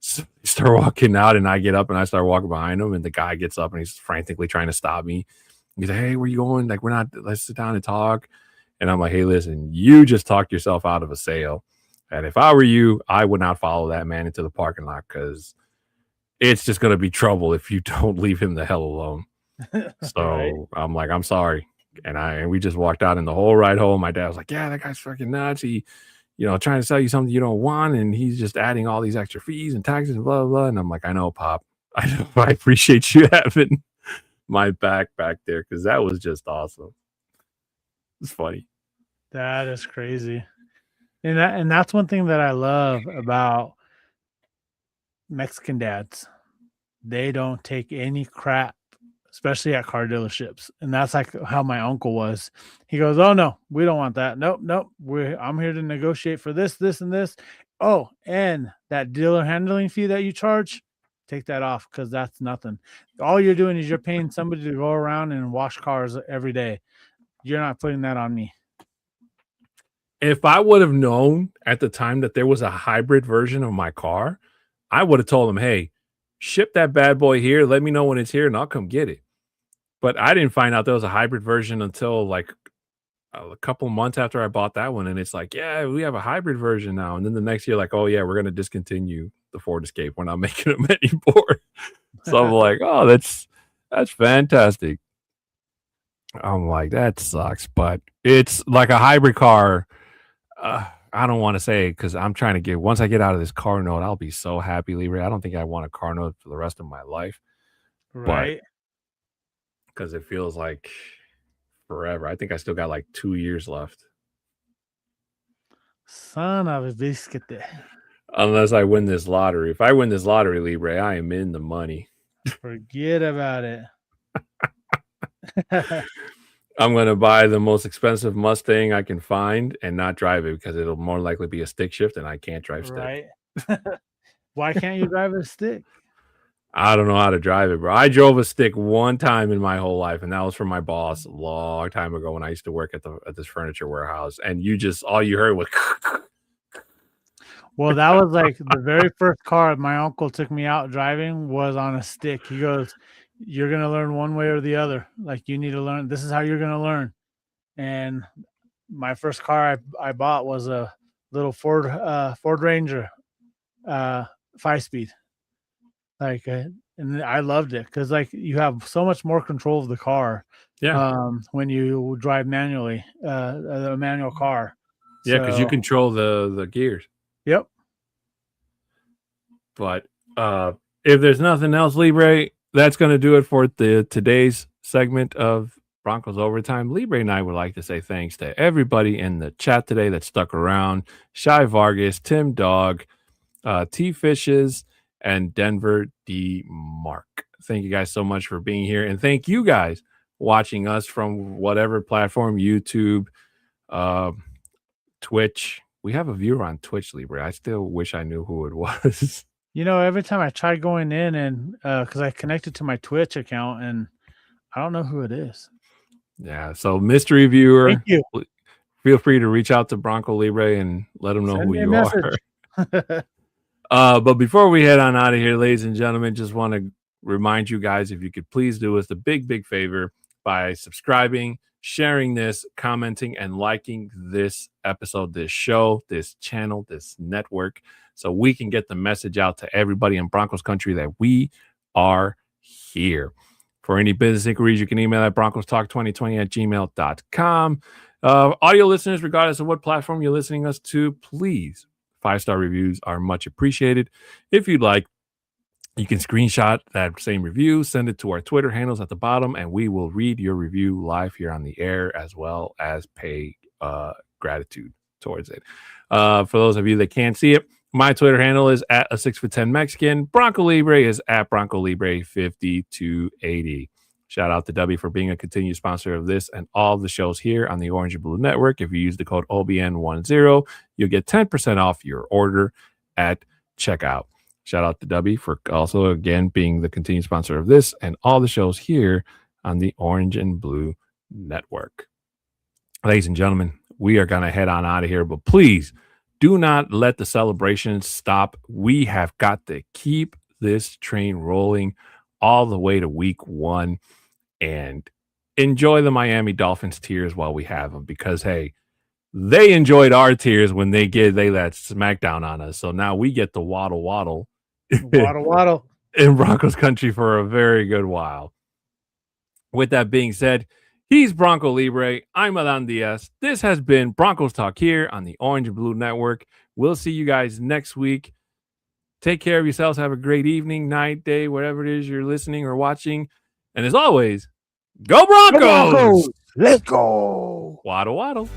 So they start walking out and I get up and I start walking behind him. And the guy gets up and he's frantically trying to stop me. He's like, "Hey, where you going? Like, let's sit down and talk." And I'm like, "Hey, listen, you just talked yourself out of a sale. And if I were you, I would not follow that man into the parking lot because it's just going to be trouble if you don't leave him the hell alone." Right. So I'm like, "I'm sorry." And we just walked out, and the whole ride home, my dad was like, "Yeah, that guy's fucking nuts. He, trying to sell you something you don't want, and he's just adding all these extra fees and taxes and blah, blah, blah." And I'm like, "I know, Pop. I know. I appreciate you having my back there because that was just awesome." It's funny. That is crazy. And that's one thing that I love about Mexican dads. they don't take any crap, especially at car dealerships. And that's like how my uncle was. He goes, "Oh no, we don't want that. Nope. I'm here to negotiate for this, this, and this. Oh, and that dealer handling fee that you charge, take that off because that's nothing. All you're doing is you're paying somebody to go around and wash cars every day. You're not putting that on me." If I would have known at the time that there was a hybrid version of my car, I would have told him, "Hey, ship that bad boy here. Let me know when it's here and I'll come get it." But I didn't find out there was a hybrid version until like a couple months after I bought that one. And it's like, yeah, we have a hybrid version now. And then the next year, like, oh yeah, we're going to discontinue the Ford Escape. We're not making them anymore. So I'm like, oh, that's fantastic. I'm like, that sucks. But it's like a hybrid car. I don't want to say because I'm trying to get, once I get out of this car note, I'll be so happy, Libre. I don't think I want a car note for the rest of my life. Right. Because it feels like forever. I think I still got like 2 years left. Son of a biscuit. Unless I win this lottery. If I win this lottery, Libre, I am in the money. Forget about it. I'm going to buy the most expensive Mustang I can find and not drive it because it'll more likely be a stick shift and I can't drive stick. Right. Why can't you drive a stick? I don't know how to drive it, bro. I drove a stick one time in my whole life, and that was from my boss a long time ago when I used to work at this furniture warehouse. And all you heard was. Well, that was like the very first car my uncle took me out driving was on a stick. He goes, "You're going to learn one way or the other. Like you need to learn. This is how you're going to learn." And my first car I bought was a little Ford Ranger 5-speed. Like, and I loved it because like you have so much more control of the car. Yeah. When you drive manually, a manual car. Yeah, because you control the gears. Yep. But if there's nothing else, Libre, that's going to do it for today's segment of Broncos Overtime. Libre and I would like to say thanks to everybody in the chat today that stuck around. Shy Vargas, Tim Dog, T Fishes, and Denver D. Mark. Thank you guys so much for being here. And thank you guys watching us from whatever platform, YouTube, Twitch. We have a viewer on Twitch, Libre. I still wish I knew who it was. You know, every time I try going in and because I connected to my Twitch account and I don't know who it is. Yeah. So mystery viewer, thank you. Feel free to reach out to Bronco Libre and let them know who you are. But before we head on out of here, ladies and gentlemen, just want to remind you guys, if you could please do us a big favor by subscribing, sharing this, commenting, and liking this episode, this show, this channel, this network, so we can get the message out to everybody in Broncos country that we are here. For any business inquiries, you can email at broncostalk2020@gmail.com. Audio listeners, regardless of what platform you're listening us to, please, 5-star reviews are much appreciated. If you'd like, you can screenshot that same review, send it to our Twitter handles at the bottom, and we will read your review live here on the air, as well as pay gratitude towards it. For those of you that can't see it, my Twitter handle is at a 6'10" Mexican. Bronco Libre is at Bronco Libre 5280. Shout out to W for being a continued sponsor of this and all the shows here on the Orange and Blue Network. If you use the code OBN10, you'll get 10% off your order at checkout. Shout out to W for also, again, being the continued sponsor of this and all the shows here on the Orange and Blue Network. Ladies and gentlemen, we are going to head on out of here, but please do not let the celebrations stop. We have got to keep this train rolling all the way to week 1 and enjoy the Miami Dolphins tears while we have them, because, hey, they enjoyed our tears when they let smackdown on us. So now we get the waddle in Broncos country for a very good while. With that being said, he's Bronco Libre. I'm Adan Diaz. This has been Broncos Talk here on the Orange and Blue Network. We'll see you guys next week. Take care of yourselves. Have a great evening, night, day, whatever it is you're listening or watching. And as always, go Broncos! Let's go! Waddle, waddle.